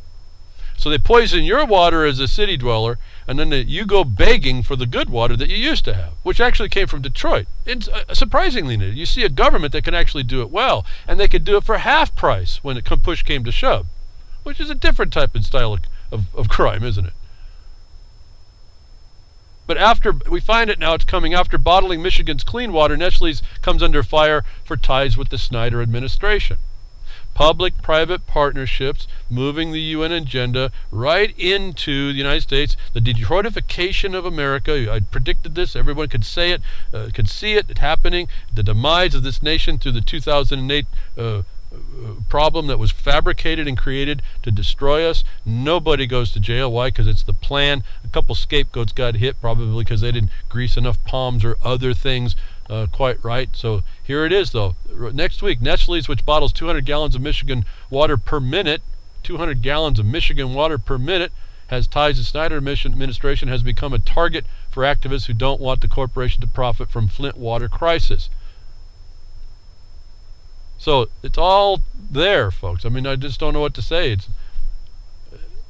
So they poison your water as a city dweller, and then you go begging for the good water that you used to have, which actually came from Detroit. It's, surprisingly, you see a government that can actually do it well, and they could do it for half price when push came to shove, which is a different type and style of crime, isn't it? But after we find it now, it's coming after bottling Michigan's clean water. Nestle's comes under fire for ties with the Snyder administration. Public-private partnerships moving the UN agenda right into the United States. The Detroitification of America. I predicted this. Everyone could say it, could see it happening. The demise of this nation through the 2008 problem that was fabricated and created to destroy us. Nobody goes to jail. Why? Because it's the plan. A couple scapegoats got hit, probably because they didn't grease enough palms or other things quite right. So here it is, though. Next week, Nestle's, which bottles 200 gallons of Michigan water per minute, 200 gallons of Michigan water per minute, has ties to Snyder administration, has become a target for activists who don't want the corporation to profit from Flint water crisis. So it's all there, folks. I mean, I just don't know what to say. It's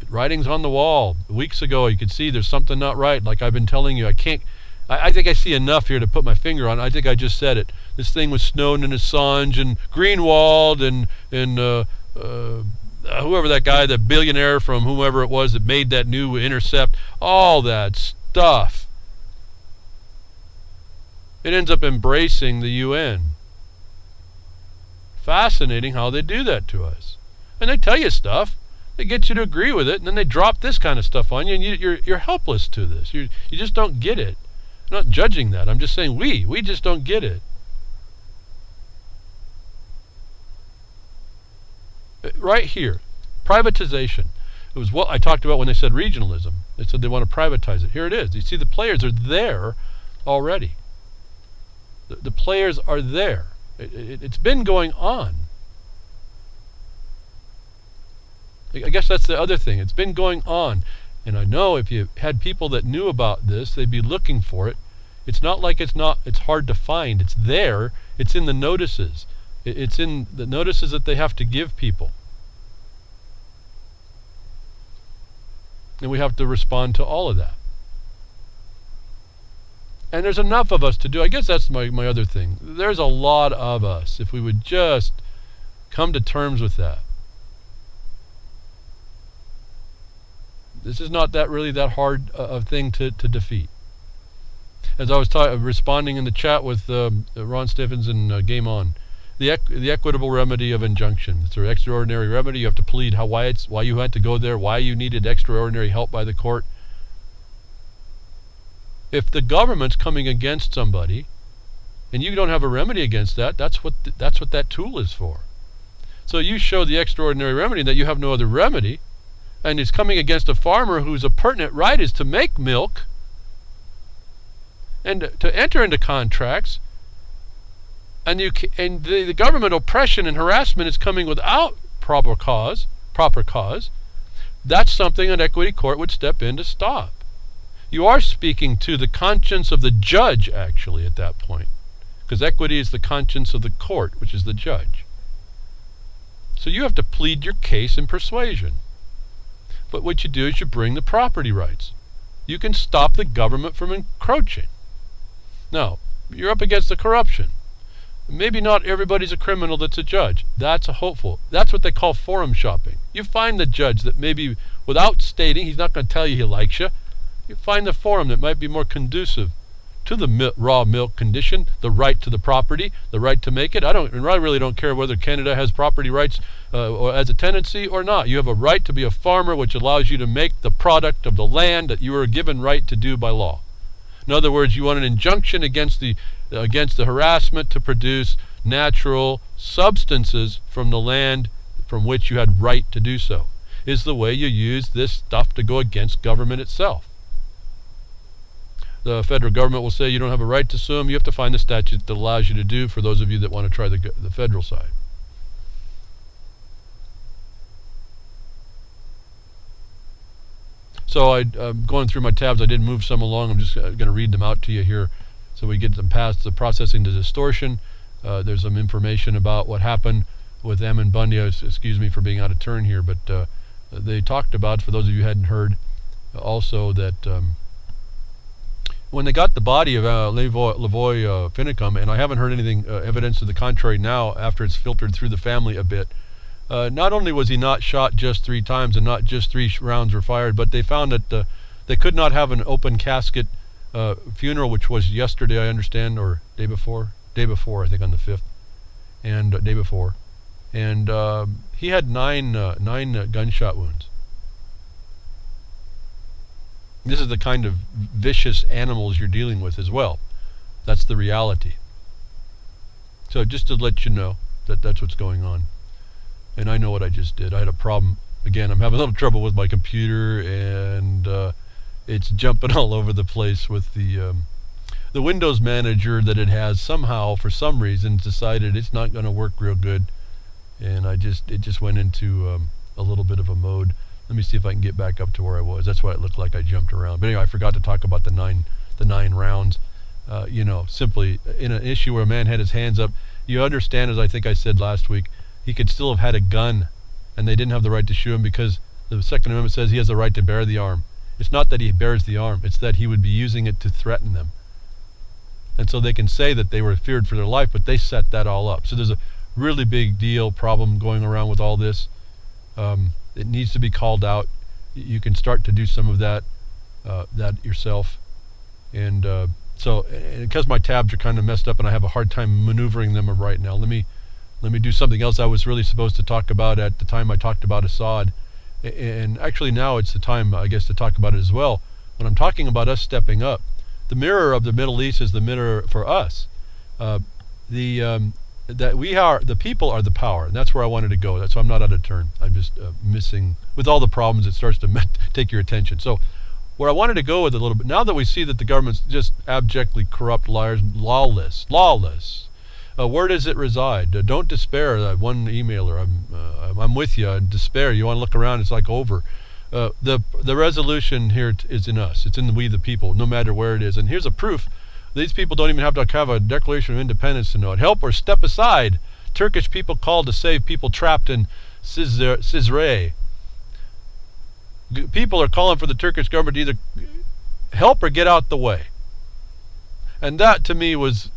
writing's on the wall. Weeks ago, you could see there's something not right. Like I've been telling you, I think I see enough here to put my finger on. I think I just said it. This thing with Snowden and Assange and Greenwald and whoever that guy, that billionaire from whoever it was that made that new intercept, all that stuff. It ends up embracing the UN. Fascinating how they do that to us. And they tell you stuff. They get you to agree with it, and then they drop this kind of stuff on you, and you're helpless to this. You just don't get it. I'm not judging that. I'm just saying we just don't get it. Right here, privatization. It was what I talked about when they said regionalism. They said they want to privatize it. Here it is. You see, the players are there already. The players are there. It's been going on. I guess that's the other thing. It's been going on. And I know if you had people that knew about this, they'd be looking for it. It's not like it's hard to find. It's there. It's in the notices. It's in the notices that they have to give people. And we have to respond to all of that. And there's enough of us to do. I guess that's my other thing. There's a lot of us. If we would just come to terms with that. This is not really that hard a thing to defeat. As I was responding in the chat with Ron Stiffens and Game On, the equitable remedy of injunction. It's an extraordinary remedy. You have to plead why you had to go there, why you needed extraordinary help by the court. If the government's coming against somebody, and you don't have a remedy against that, that's what that tool is for. So you show the extraordinary remedy that you have no other remedy, and it's coming against a farmer whose pertinent right is to make milk and to enter into contracts, and the government oppression and harassment is coming without proper cause, that's something an equity court would step in to stop. You are speaking to the conscience of the judge, actually, at that point, because equity is the conscience of the court, which is the judge. So you have to plead your case in persuasion. But what you do is you bring the property rights. You can stop the government from encroaching. Now, you're up against the corruption. Maybe not everybody's a criminal that's a judge. That's a hopeful. That's what they call forum shopping. You find the judge that maybe, without stating, he's not going to tell you he likes you. You find the forum that might be more conducive to the raw milk condition, the right to the property, the right to make it. I really don't care whether Canada has property rights or as a tenancy or not. You have a right to be a farmer, which allows you to make the product of the land that you are given right to do by law. In other words, you want an injunction against the harassment to produce natural substances from the land from which you had right to do so. Is the way you use this stuff to go against government itself. The federal government will say you don't have a right to sue them. You have to find the statute that allows you to do, for those of you that want to try the federal side. So I'm going through my tabs. I did move some along. I'm just going to read them out to you here so we get them past the processing to distortion. There's some information about what happened with them and Bundy. Excuse me for being out of turn here, but they talked about, for those of you who hadn't heard, also that when they got the body of LaVoy Finicum, and I haven't heard anything evidence to the contrary now after it's filtered through the family a bit, not only was he not shot just 3 times and not just 3 rounds were fired, but they found that they could not have an open casket funeral, which was yesterday, I understand, or day before, I think on the 5th, and day before. And he had 9 gunshot wounds. This is the kind of vicious animals you're dealing with as well. That's the reality. So just to let you know that that's what's going on. And I know what I just did. I had a problem. Again, I'm having a little trouble with my computer, and it's jumping all over the place with the Windows manager that it has. Somehow, for some reason, decided it's not going to work real good, and it just went into a little bit of a mode. Let me see if I can get back up to where I was. That's why it looked like I jumped around. But anyway, I forgot to talk about the nine rounds. Simply in an issue where a man had his hands up, you understand, as I think I said last week, he could still have had a gun, and they didn't have the right to shoot him because the Second Amendment says he has the right to bear the arm. It's not that he bears the arm, it's that he would be using it to threaten them. And so they can say that they were feared for their life, but they set that all up. So there's a really big problem going around with all this. It needs to be called out. You can start to do some of that yourself. And so because my tabs are kind of messed up and I have a hard time maneuvering them right now, let me do something else I was really supposed to talk about at the time I talked about Assad. And actually now it's the time, I guess, to talk about it as well. When I'm talking about us stepping up, the mirror of the Middle East is the mirror for us. That we are, the people are the power, and that's where I wanted to go. That's why I'm not out of turn. I'm just missing, with all the problems, it starts to take your attention. So where I wanted to go with it a little bit, now that we see that the government's just abjectly corrupt, liars, lawless, where does it reside? Don't despair. One emailer, I'm with you. Despair. You want to look around, it's like over. The resolution here is in us. It's in we the people, no matter where it is. And here's a proof. These people don't even have to have a Declaration of Independence to know it. Help or step aside. Turkish people called to save people trapped in Cizre. People are calling for the Turkish government to either help or get out the way. And that, to me, was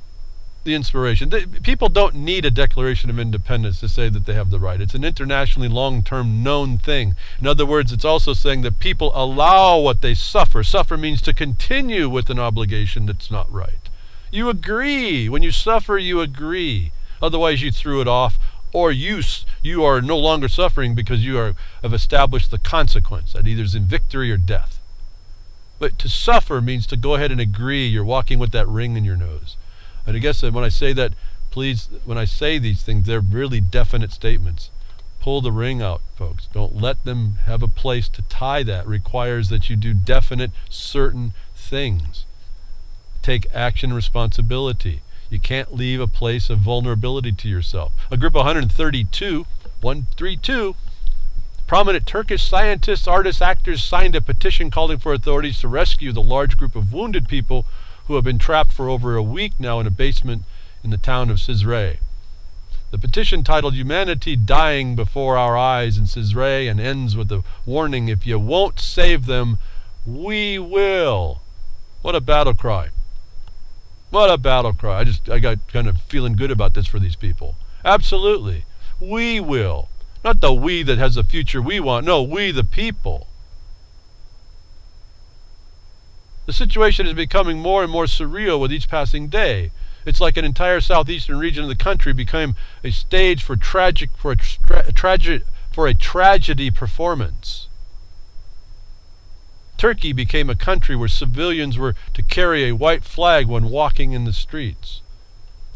the inspiration. People don't need a Declaration of Independence to say that they have the right. It's an internationally long-term known thing. In other words, it's also saying that people allow what they suffer. Suffer means to continue with an obligation that's not right. You agree. When you suffer, you agree. Otherwise, you threw it off, or you are no longer suffering because you have established the consequence that either is in victory or death. But to suffer means to go ahead and agree. You're walking with that ring in your nose. And I guess that when I say that, please, when I say these things, they're really definite statements. Pull the ring out, folks. Don't let them have a place to tie that. It requires that you do definite, certain things. Take action and responsibility. You can't leave a place of vulnerability to yourself. A group of 132, prominent Turkish scientists, artists, actors signed a petition calling for authorities to rescue the large group of wounded people who have been trapped for over a week now in a basement in the town of Cizre. The petition, titled Humanity Dying Before Our Eyes in Cizre, and ends with a warning, if you won't save them, we will. What a battle cry. What a battle cry. I got kind of feeling good about this for these people. Absolutely. We will. Not the we that has the future we want. No, we the people. The situation is becoming more and more surreal with each passing day. It's like an entire southeastern region of the country became a stage for a tragedy performance. Turkey became a country where civilians were to carry a white flag when walking in the streets.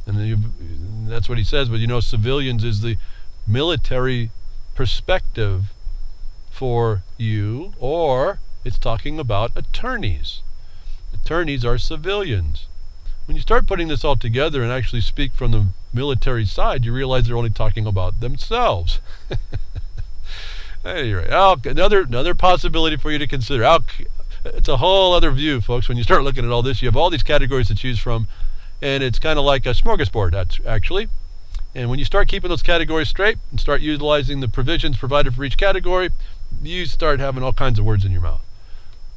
And that's what he says, but civilians is the military perspective for you, or it's talking about attorneys. Attorneys are civilians. When you start putting this all together and actually speak from the military side, you realize they're only talking about themselves. Anyway, another possibility for you to consider. It's a whole other view, folks. When you start looking at all this, you have all these categories to choose from, and it's kind of like a smorgasbord, actually. And when you start keeping those categories straight and start utilizing the provisions provided for each category, you start having all kinds of words in your mouth.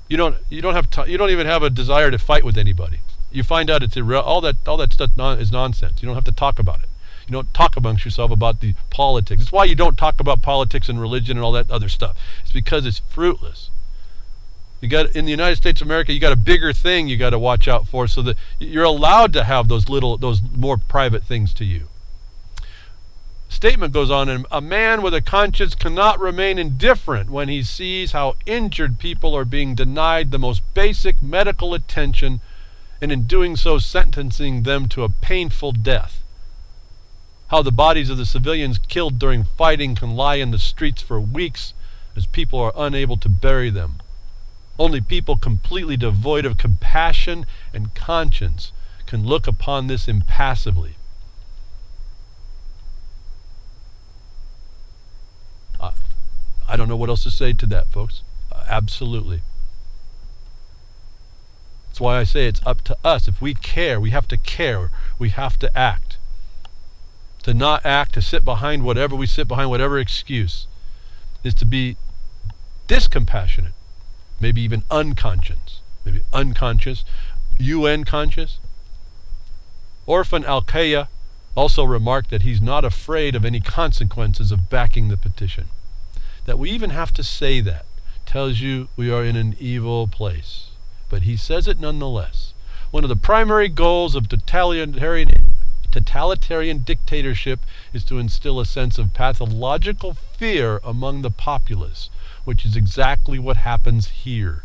You don't even have a desire to fight with anybody. You find out it's all that stuff is nonsense. You don't have to talk about it. You don't talk amongst yourself about the politics. It's why you don't talk about politics and religion and all that other stuff. It's because it's fruitless. In the United States of America, you got a bigger thing you got to watch out for, so that you're allowed to have those more private things to you. Statement goes on, and a man with a conscience cannot remain indifferent when he sees how injured people are being denied the most basic medical attention, and in doing so sentencing them to a painful death. How the bodies of the civilians killed during fighting can lie in the streets for weeks as people are unable to bury them. Only people completely devoid of compassion and conscience can look upon this impassively. I don't know what else to say to that, folks. Absolutely. That's why I say it's up to us. If we care, we have to care. We have to act. To not act, to sit behind whatever excuse, is to be discompassionate, maybe even unconscious, UN conscious. Orphan Al-Qaeda also remarked that he's not afraid of any consequences of backing the petition. That we even have to say that tells you we are in an evil place. But he says it nonetheless. One of the primary goals of totalitarian Totalitarian dictatorship is to instill a sense of pathological fear among the populace, which is exactly what happens here.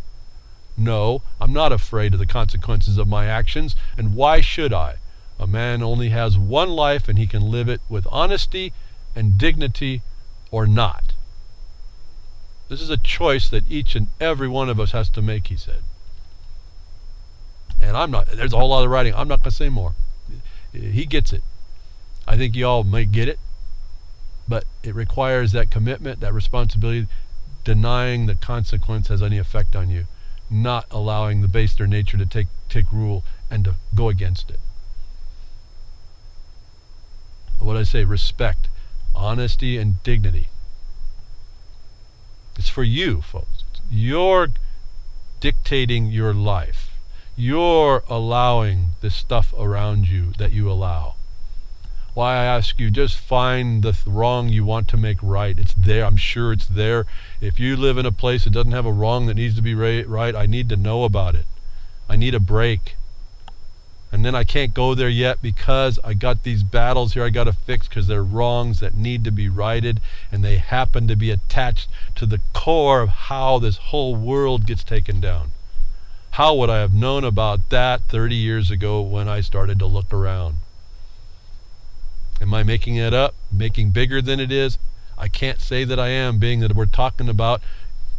No, I'm not afraid of the consequences of my actions, and why should I? A man only has one life, and he can live it with honesty and dignity or not. This is a choice that each and every one of us has to make, he said. And there's a whole lot of writing. I'm not going to say more. He gets it. I think you all may get it. But it requires that commitment, that responsibility, denying that consequence has any effect on you, not allowing the baser nature to take rule and to go against it. What I say, respect, honesty, and dignity. It's for you, folks. You're dictating your life. You're allowing the stuff around you that you allow. Why, I ask you, just find the wrong you want to make right. It's there. I'm sure it's there. If you live in a place that doesn't have a wrong that needs to be right, I need to know about it. I need a break. And then I can't go there yet because I got these battles here I got to fix because they're wrongs that need to be righted, and they happen to be attached to the core of how this whole world gets taken down. How would I have known about that 30 years ago when I started to look around? Am I making it up, making bigger than it is? I can't say that I am, being that we're talking about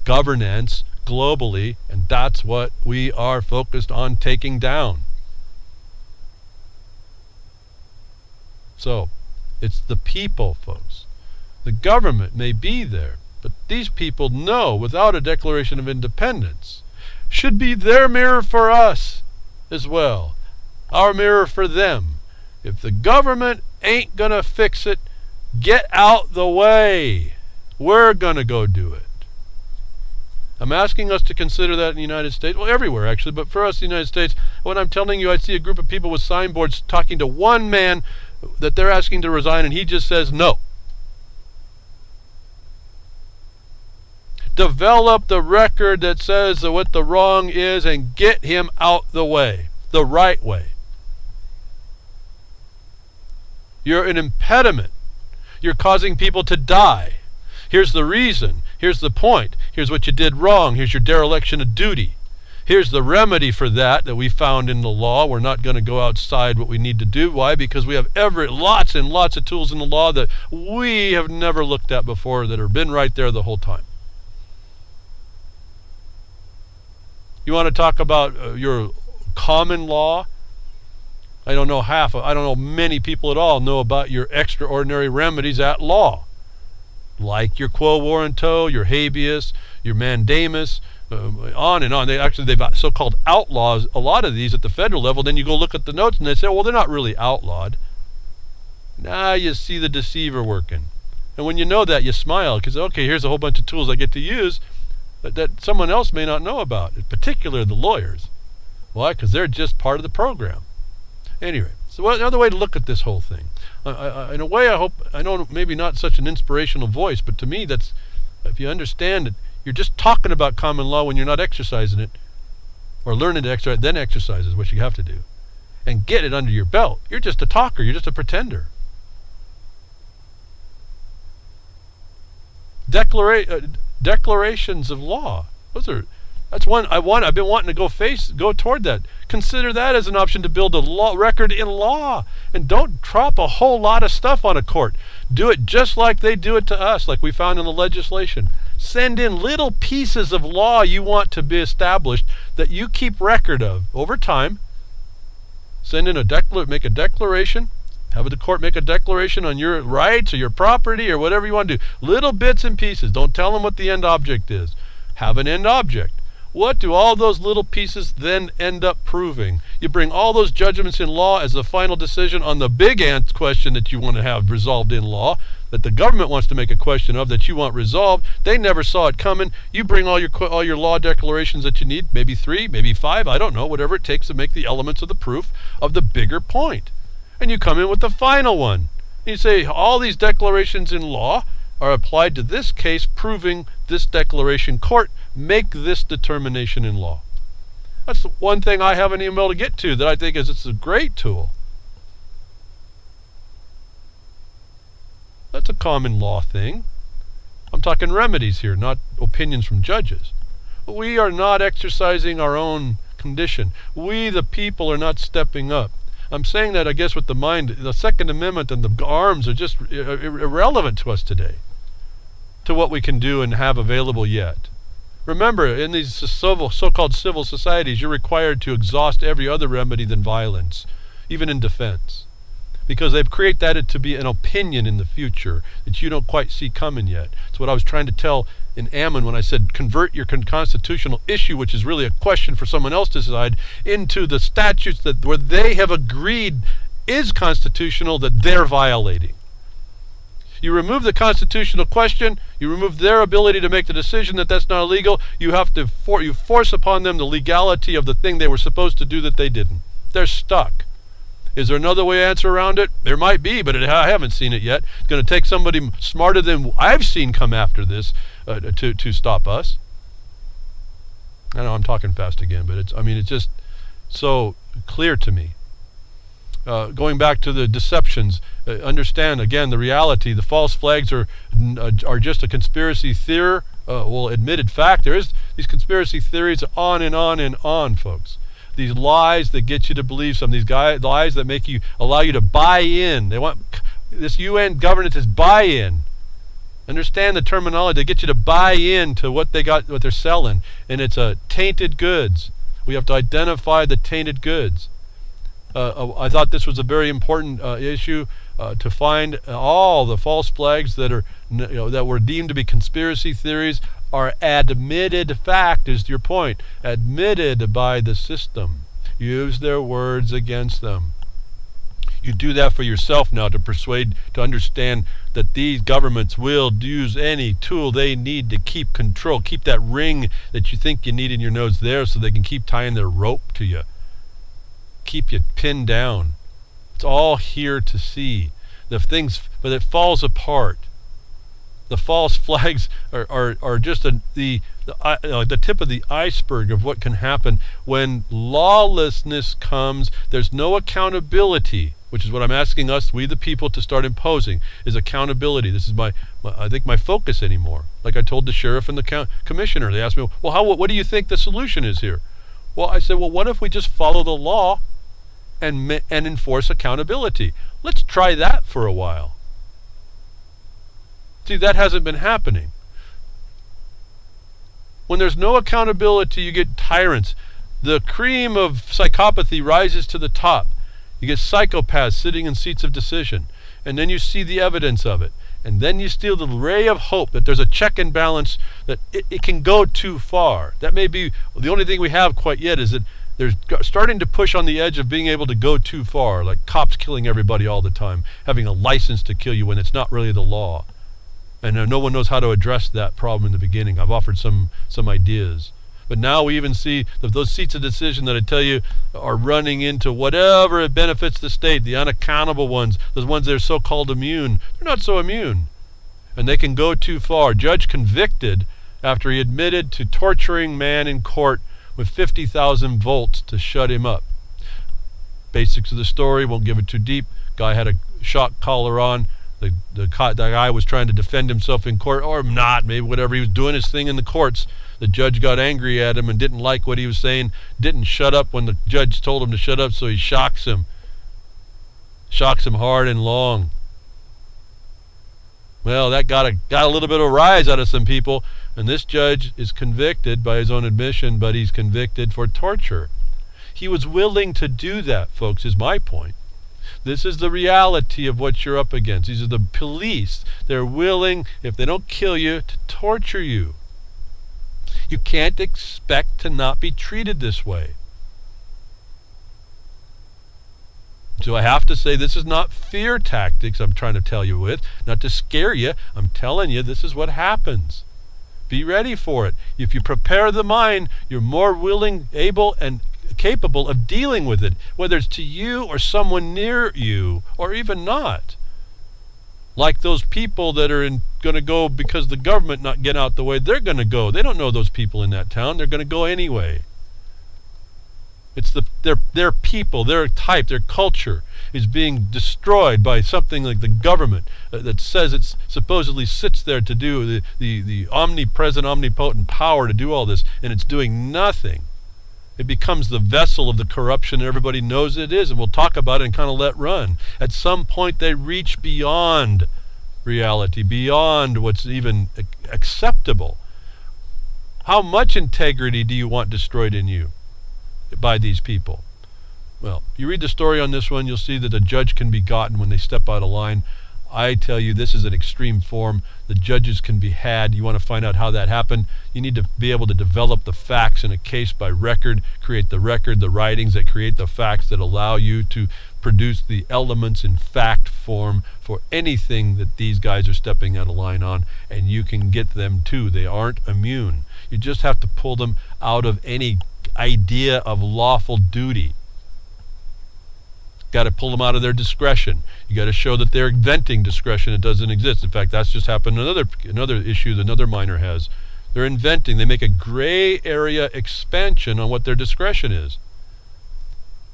governance globally, and that's what we are focused on taking down. So, it's the people, folks. The government may be there, but these people know, without a Declaration of Independence, should be their mirror for us as well. Our mirror for them. If the government ain't going to fix it, get out the way. We're going to go do it. I'm asking us to consider that in the United States. Well, everywhere, actually, but for us in the United States, when I'm telling you I see a group of people with signboards talking to one man that they're asking to resign, and he just says no. Develop the record that says what the wrong is and get him out the way, the right way. You're an impediment. You're causing people to die. Here's the reason. Here's the point. Here's what you did wrong. Here's your dereliction of duty. Here's the remedy for that we found in the law. We're not going to go outside what we need to do. Why? Because we have lots and lots of tools in the law that we have never looked at before that have been right there the whole time. You want to talk about your common law? I don't know many people at all know about your extraordinary remedies at law. Like your quo warranto, your habeas, your mandamus, on and on. They've so-called outlaws, a lot of these at the federal level. Then you go look at the notes and they say, well, they're not really outlawed. Now you see the deceiver working. And when you know that, you smile because, okay, here's a whole bunch of tools I get to use that someone else may not know about, in particular the lawyers. Why? Because they're just part of the program. Anyway, so another way to look at this whole thing. In a way, I know maybe not such an inspirational voice, but to me that's, if you understand it, you're just talking about common law when you're not exercising it, or learning to exercise, then exercise is what you have to do. And get it under your belt. You're just a talker, you're just a pretender. Declarations of law. That's one I've been wanting to go toward that. Consider that as an option to build a record in law. And don't drop a whole lot of stuff on a court. Do it just like they do it to us, like we found in the legislation. Send in little pieces of law you want to be established that you keep record of over time. Send in make a declaration. Have the court make a declaration on your rights or your property or whatever you want to do. Little bits and pieces. Don't tell them what the end object is. Have an end object. What do all those little pieces then end up proving? You bring all those judgments in law as the final decision on the big question that you want to have resolved in law, that the government wants to make a question of, that you want resolved. They never saw it coming. You bring all your law declarations that you need, maybe 3, maybe 5, I don't know, whatever it takes to make the elements of the proof of the bigger point. And you come in with the final one. You say all these declarations in law are applied to this case, proving this declaration. Court, make this determination in law. That's the one thing I haven't even been able to get to that I think it's a great tool. That's a common law thing. I'm talking remedies here, not opinions from judges. We are not exercising our own condition. We, the people, are not stepping up. I'm saying that, I guess, with the mind. The Second Amendment and the arms are just irrelevant to us today, to what we can do and have available yet. Remember, in these so-called civil societies, you're required to exhaust every other remedy than violence, even in defense, because they've created that to be an opinion in the future that you don't quite see coming yet. It's what I was trying to tell in Ammon when I said convert your constitutional issue, which is really a question for someone else to decide, into the statutes that where they have agreed is constitutional that they're violating. You remove the constitutional question, you remove their ability to make the decision that that's not illegal, you have to you force upon them the legality of the thing they were supposed to do that they didn't. They're stuck. Is there another way to answer around it? There might be, but I haven't seen it yet. It's going to take somebody smarter than I've seen come after this to stop us. I know I'm talking fast again, but it's just so clear to me. Going back to the deceptions, understand again the reality. The false flags are just a conspiracy theory, admitted fact. These conspiracy theories on and on and on, folks. These lies that get you to believe something. These lies that allow you to buy in. They want this UN governance is buy-in. Understand the terminology. They get you to buy in to what they're selling, and it's tainted goods. We have to identify the tainted goods. I thought this was a very important issue to find all the false flags that were deemed to be conspiracy theories are admitted fact, is your point, admitted by the system. Use their words against them. You do that for yourself now to understand that these governments will use any tool they need to keep control, keep that ring that you think you need in your nose there so they can keep tying their rope to you. Keep you pinned down. It's all here to see. But it falls apart. The false flags are just the tip of the iceberg of what can happen when lawlessness comes. There's no accountability, which is what I'm asking us, we the people, to start imposing, is accountability. This is I think my focus anymore. Like I told the sheriff and the commissioner, they asked me, well, what do you think the solution is here? Well, I said, what if we just follow the law and enforce accountability? Let's try that for a while. See, that hasn't been happening. When there's no accountability, you get tyrants. The cream of psychopathy rises to the top. You get psychopaths sitting in seats of decision. And then you see the evidence of it. And then you steal the ray of hope that there's a check and balance, that it can go too far. That may be the only thing we have quite yet, is that they're starting to push on the edge of being able to go too far, like cops killing everybody all the time, having a license to kill you when it's not really the law. And no one knows how to address that problem in the beginning. I've offered some ideas. But now we even see that those seats of decision that I tell you are running into whatever it benefits the state, the unaccountable ones, those ones that are so-called immune. They're not so immune. And they can go too far. Judge convicted after he admitted to torturing man in court with 50,000 volts to shut him up. Basics of the story, won't give it too deep. Guy had a shock collar on. The guy was trying to defend himself in court, or not, maybe whatever. He was doing his thing in the courts. The judge got angry at him and didn't like what he was saying, didn't shut up when the judge told him to shut up, so he shocks him hard and long. Well, that got a little bit of a rise out of some people, and this judge is convicted by his own admission, but he's convicted for torture. He was willing to do that, folks, is my point. This is the reality of what you're up against. These are the police. They're willing, if they don't kill you, to torture you. You can't expect to not be treated this way. So I have to say, this is not fear tactics I'm trying to tell you with, not to scare you. I'm telling you, this is what happens. Be ready for it. If you prepare the mind, you're more willing, able, and capable of dealing with it, whether it's to you or someone near you, or even not. Like those people that are going to go because the government not get out the way, they're going to go. They don't know those people in that town. They're going to go anyway. It's their people, their type, their culture. is being destroyed by something like the government that says it supposedly sits there to do the omnipresent, omnipotent power to do all this, and it's doing nothing. It becomes the vessel of the corruption everybody knows it is, and we'll talk about it and kind of let run. At some point they reach beyond reality, beyond what's even acceptable. How much integrity do you want destroyed in you by these people? Well, you read the story on this one, you'll see that a judge can be gotten when they step out of line. I tell you, this is an extreme form. The judges can be had. You want to find out how that happened, you need to be able to develop the facts in a case by record, create the record, the writings that create the facts that allow you to produce the elements in fact form for anything that these guys are stepping out of line on, and you can get them too. They aren't immune. You just have to pull them out of any idea of lawful duty. Got to pull them out of their discretion. You got to show that they're inventing discretion. It doesn't exist. In fact, that's just happened. Another issue that another miner has. They're inventing. They make a gray area expansion on what their discretion is.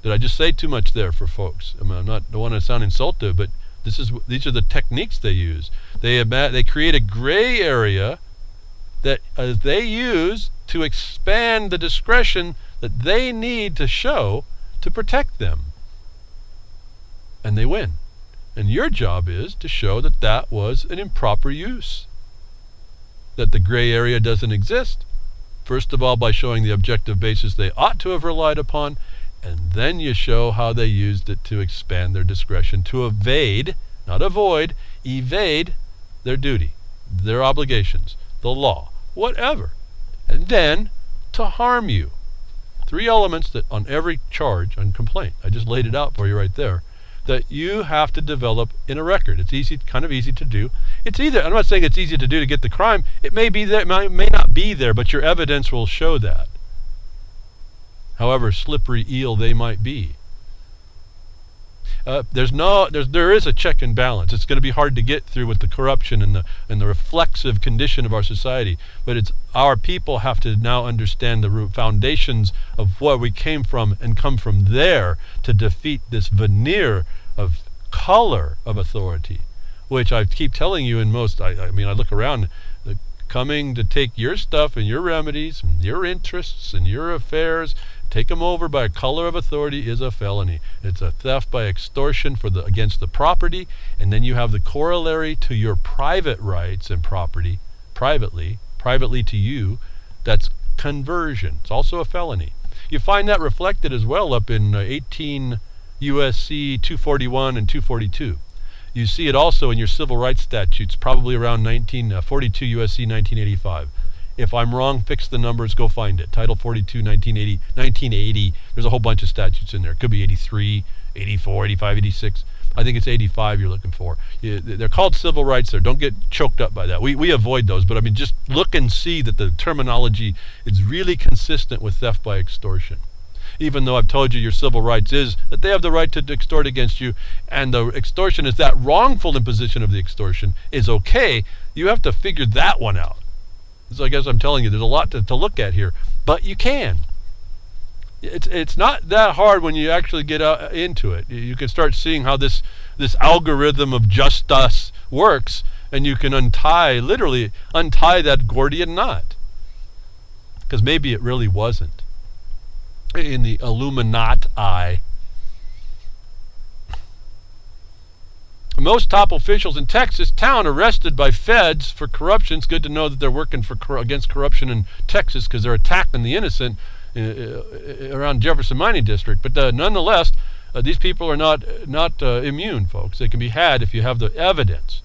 Did I just say too much there for folks? I mean, don't want to sound insultive, but these are the techniques they use. They create a gray area that they use to expand the discretion that they need to show to protect them. And they win. And your job is to show that that was an improper use, that the gray area doesn't exist, first of all by showing the objective basis they ought to have relied upon, and then you show how they used it to expand their discretion, to evade, not avoid, evade their duty, their obligations, the law, whatever, and then to harm you. 3 elements that on every charge and complaint, I just laid it out for you right there, that you have to develop in a record. It's easy, kind of easy to do. It's either, I'm not saying it's easy to do to get the crime. It may be there, it may not be there, but your evidence will show that. However slippery eel they might be. There is a check and balance. It's going to be hard to get through with the corruption and the reflexive condition of our society. But it's our people have to now understand the root foundations of where we came from and come from there to defeat this veneer of color of authority, which I keep telling you in most. I mean, I look around, coming to take your stuff and your remedies and your interests and your affairs. Take them over by a color of authority is a felony. It's a theft by extortion against the property, and then you have the corollary to your private rights and property, privately to you, that's conversion. It's also a felony. You find that reflected as well up in 18 USC 241 and 242. You see it also in your civil rights statutes, probably around 42 USC 1985. If I'm wrong, fix the numbers, go find it. Title 42, 1980. There's a whole bunch of statutes in there. It could be 83, 84, 85, 86. I think it's 85 you're looking for. They're called civil rights there. Don't get choked up by that. We avoid those, but I mean, just look and see that the terminology is really consistent with theft by extortion. Even though I've told you your civil rights is that they have the right to extort against you, and the extortion is that wrongful imposition of the extortion is okay, you have to figure that one out. So I guess I'm telling you, there's a lot to look at here, but you can. It's not that hard when you actually get into it. You can start seeing how this algorithm of justice works, and you can literally untie that Gordian knot. Because maybe it really wasn't. In the Illuminati. Most top officials in Texas town arrested by feds for corruption. It's good to know that they're working against corruption in Texas because they're attacking the innocent around Jefferson Mining District. But nonetheless, these people are not immune, folks. They can be had if you have the evidence.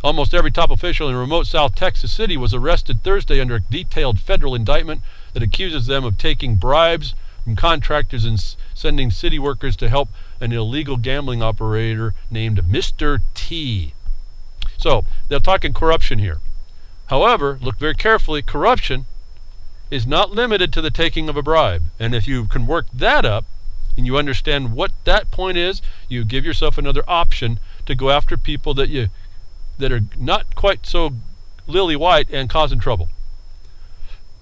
Almost every top official in remote South Texas City was arrested Thursday under a detailed federal indictment that accuses them of taking bribes from contractors and sending city workers to help an illegal gambling operator named Mr. T. So, they're talking corruption here. However, look very carefully, corruption is not limited to the taking of a bribe. And if you can work that up, and you understand what that point is, you give yourself another option to go after people that are not quite so lily white and causing trouble.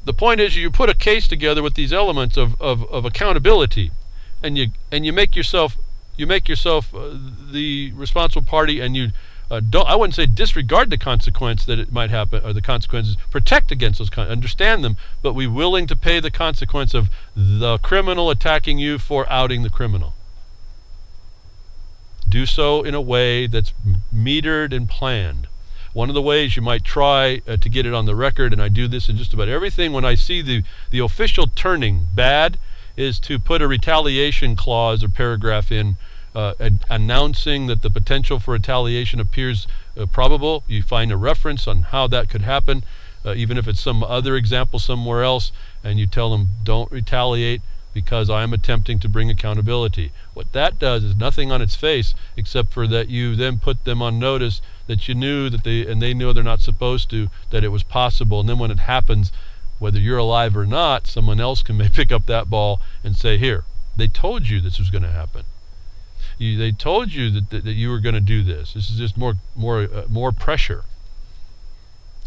The point is, you put a case together with these elements of accountability, and you make yourself you make yourself the responsible party, and you I wouldn't say disregard the consequence that it might happen, or the consequences. Protect against those, understand them, but be willing to pay the consequence of the criminal attacking you for outing the criminal. Do so in a way that's metered and planned. One of the ways you might try to get it on the record, and I do this in just about everything, when I see the official turning bad, is to put a retaliation clause or paragraph in announcing that the potential for retaliation appears probable. You find a reference on how that could happen, even if it's some other example somewhere else, and you tell them, don't retaliate because I am attempting to bring accountability. What that does is nothing on its face, except for that you then put them on notice that you knew that they know they're not supposed to, that it was possible, and then when it happens, whether you're alive or not, someone else may pick up that ball and say, here, they told you this was going to happen. They told you that you were going to do this. This is just more pressure.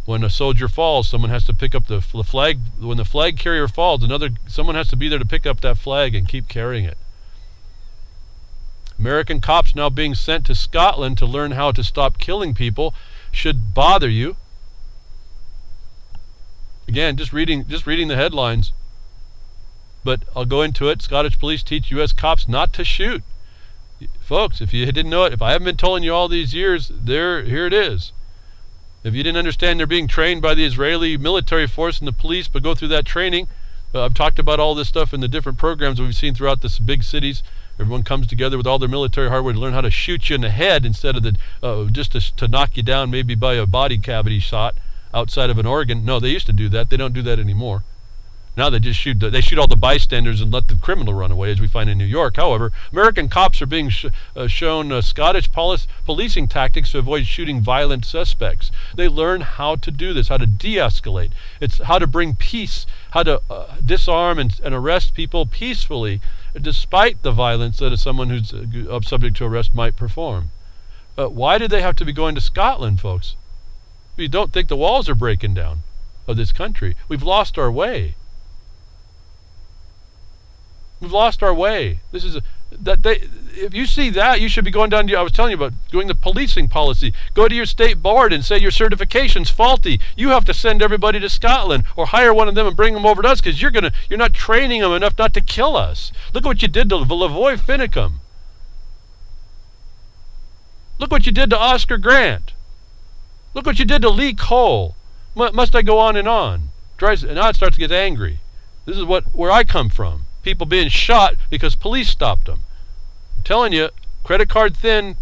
When a soldier falls, someone has to pick up the flag. When the flag carrier falls, someone has to be there to pick up that flag and keep carrying it. American cops now being sent to Scotland to learn how to stop killing people should bother you. Again, just reading the headlines. But I'll go into it. Scottish police teach U.S. cops not to shoot. Folks, if you didn't know it, if I haven't been telling you all these years, here it is. If you didn't understand they're being trained by the Israeli military force and the police, but go through that training, I've talked about all this stuff in the different programs we've seen throughout the big cities. Everyone comes together with all their military hardware to learn how to shoot you in the head instead of just to knock you down maybe by a body cavity shot outside of an organ. No, they used to do that. They don't do that anymore. Now they just shoot all the bystanders and let the criminal run away, as we find in New York. However, American cops are being shown Scottish policing tactics to avoid shooting violent suspects. They learn how to do this, how to de-escalate. It's how to bring peace, how to disarm and arrest people peacefully, despite the violence that someone who's subject to arrest might perform. Why did they have to be going to Scotland, folks? You don't think the walls are breaking down of this country. We've lost our way. We've lost our way. If you see that, you should be going down to, I was telling you about doing the policing policy. Go to your state board and say your certification's faulty. You have to send everybody to Scotland, or hire one of them and bring them over to us, because you're not training them enough not to kill us. Look what you did to LaVoy Finnicum. Look what you did to Oscar Grant. Look what you did to Lee Cole. Must I go on and on? And now it starts to get angry. This is where I come from. People being shot because police stopped them. I'm telling you, credit card thin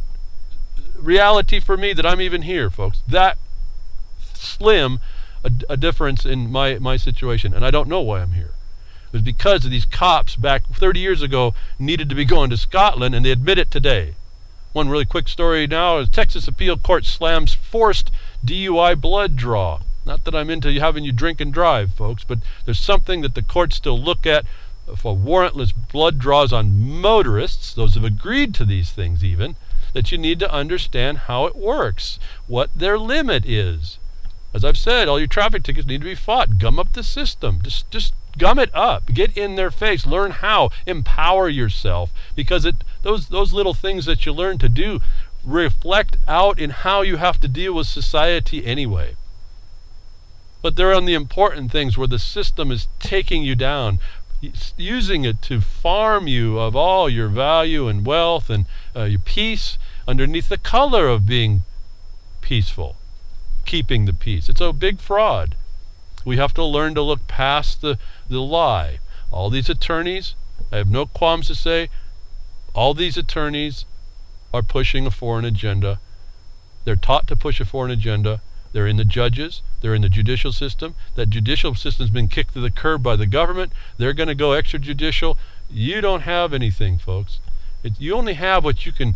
reality for me that I'm even here, folks. That slim a difference in my situation, and I don't know why I'm here. It was because of these cops back 30 years ago needed to be going to Scotland, and they admit it today. One really quick story now is Texas appeal court slams forced DUI blood draw. Not that I'm into having you drink and drive, folks, but there's something that the courts still look at for warrantless blood draws on motorists. Those have agreed to these things even, that you need to understand how it works, what their limit is. As I've said, all your traffic tickets need to be fought. Gum up the system. Just gum it up. Get in their face. Learn how. Empower yourself, because those little things that you learn to do reflect out in how you have to deal with society anyway. But they're on the important things where the system is taking you down, using it to farm you of all your value and wealth and your peace underneath the color of being peaceful, keeping the peace. It's a big fraud. We have to learn to look past the lie. All these attorneys, I have no qualms to say, all these attorneys are pushing a foreign agenda. They're taught to push a foreign agenda. They're in the judges. They're in the judicial system. That judicial system's been kicked to the curb by the government. They're going to go extrajudicial. You don't have anything, folks. You only have what you can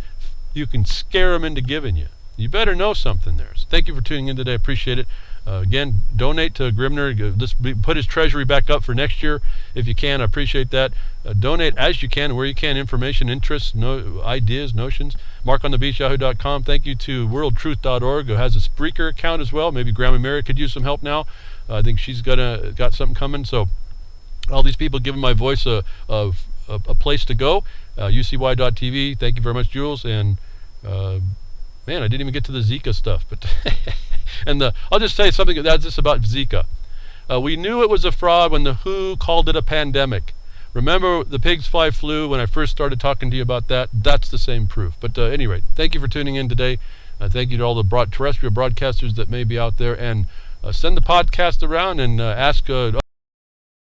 scare them into giving you. You better know something there. So thank you for tuning in today. I appreciate it. Again, donate to Grimner. Let's put his treasury back up for next year if you can. I appreciate that. Donate as you can, where you can. Information, interests, ideas, notions. MarkOnTheBeach@yahoo.com. Thank you to WorldTruth.org, who has a Spreaker account as well. Maybe Grandma Mary could use some help now. I think she's got something coming. So all these people giving my voice a a place to go. UCY.tv. Thank you very much, Jules. And man, I didn't even get to the Zika stuff, but and I'll just say something that's just about Zika. We knew it was a fraud when the WHO called it a pandemic. Remember the pig's fly flu when I first started talking to you about that? That's the same proof. But anyway, thank you for tuning in today. Thank you to all the terrestrial broadcasters that may be out there. And send the podcast around and ask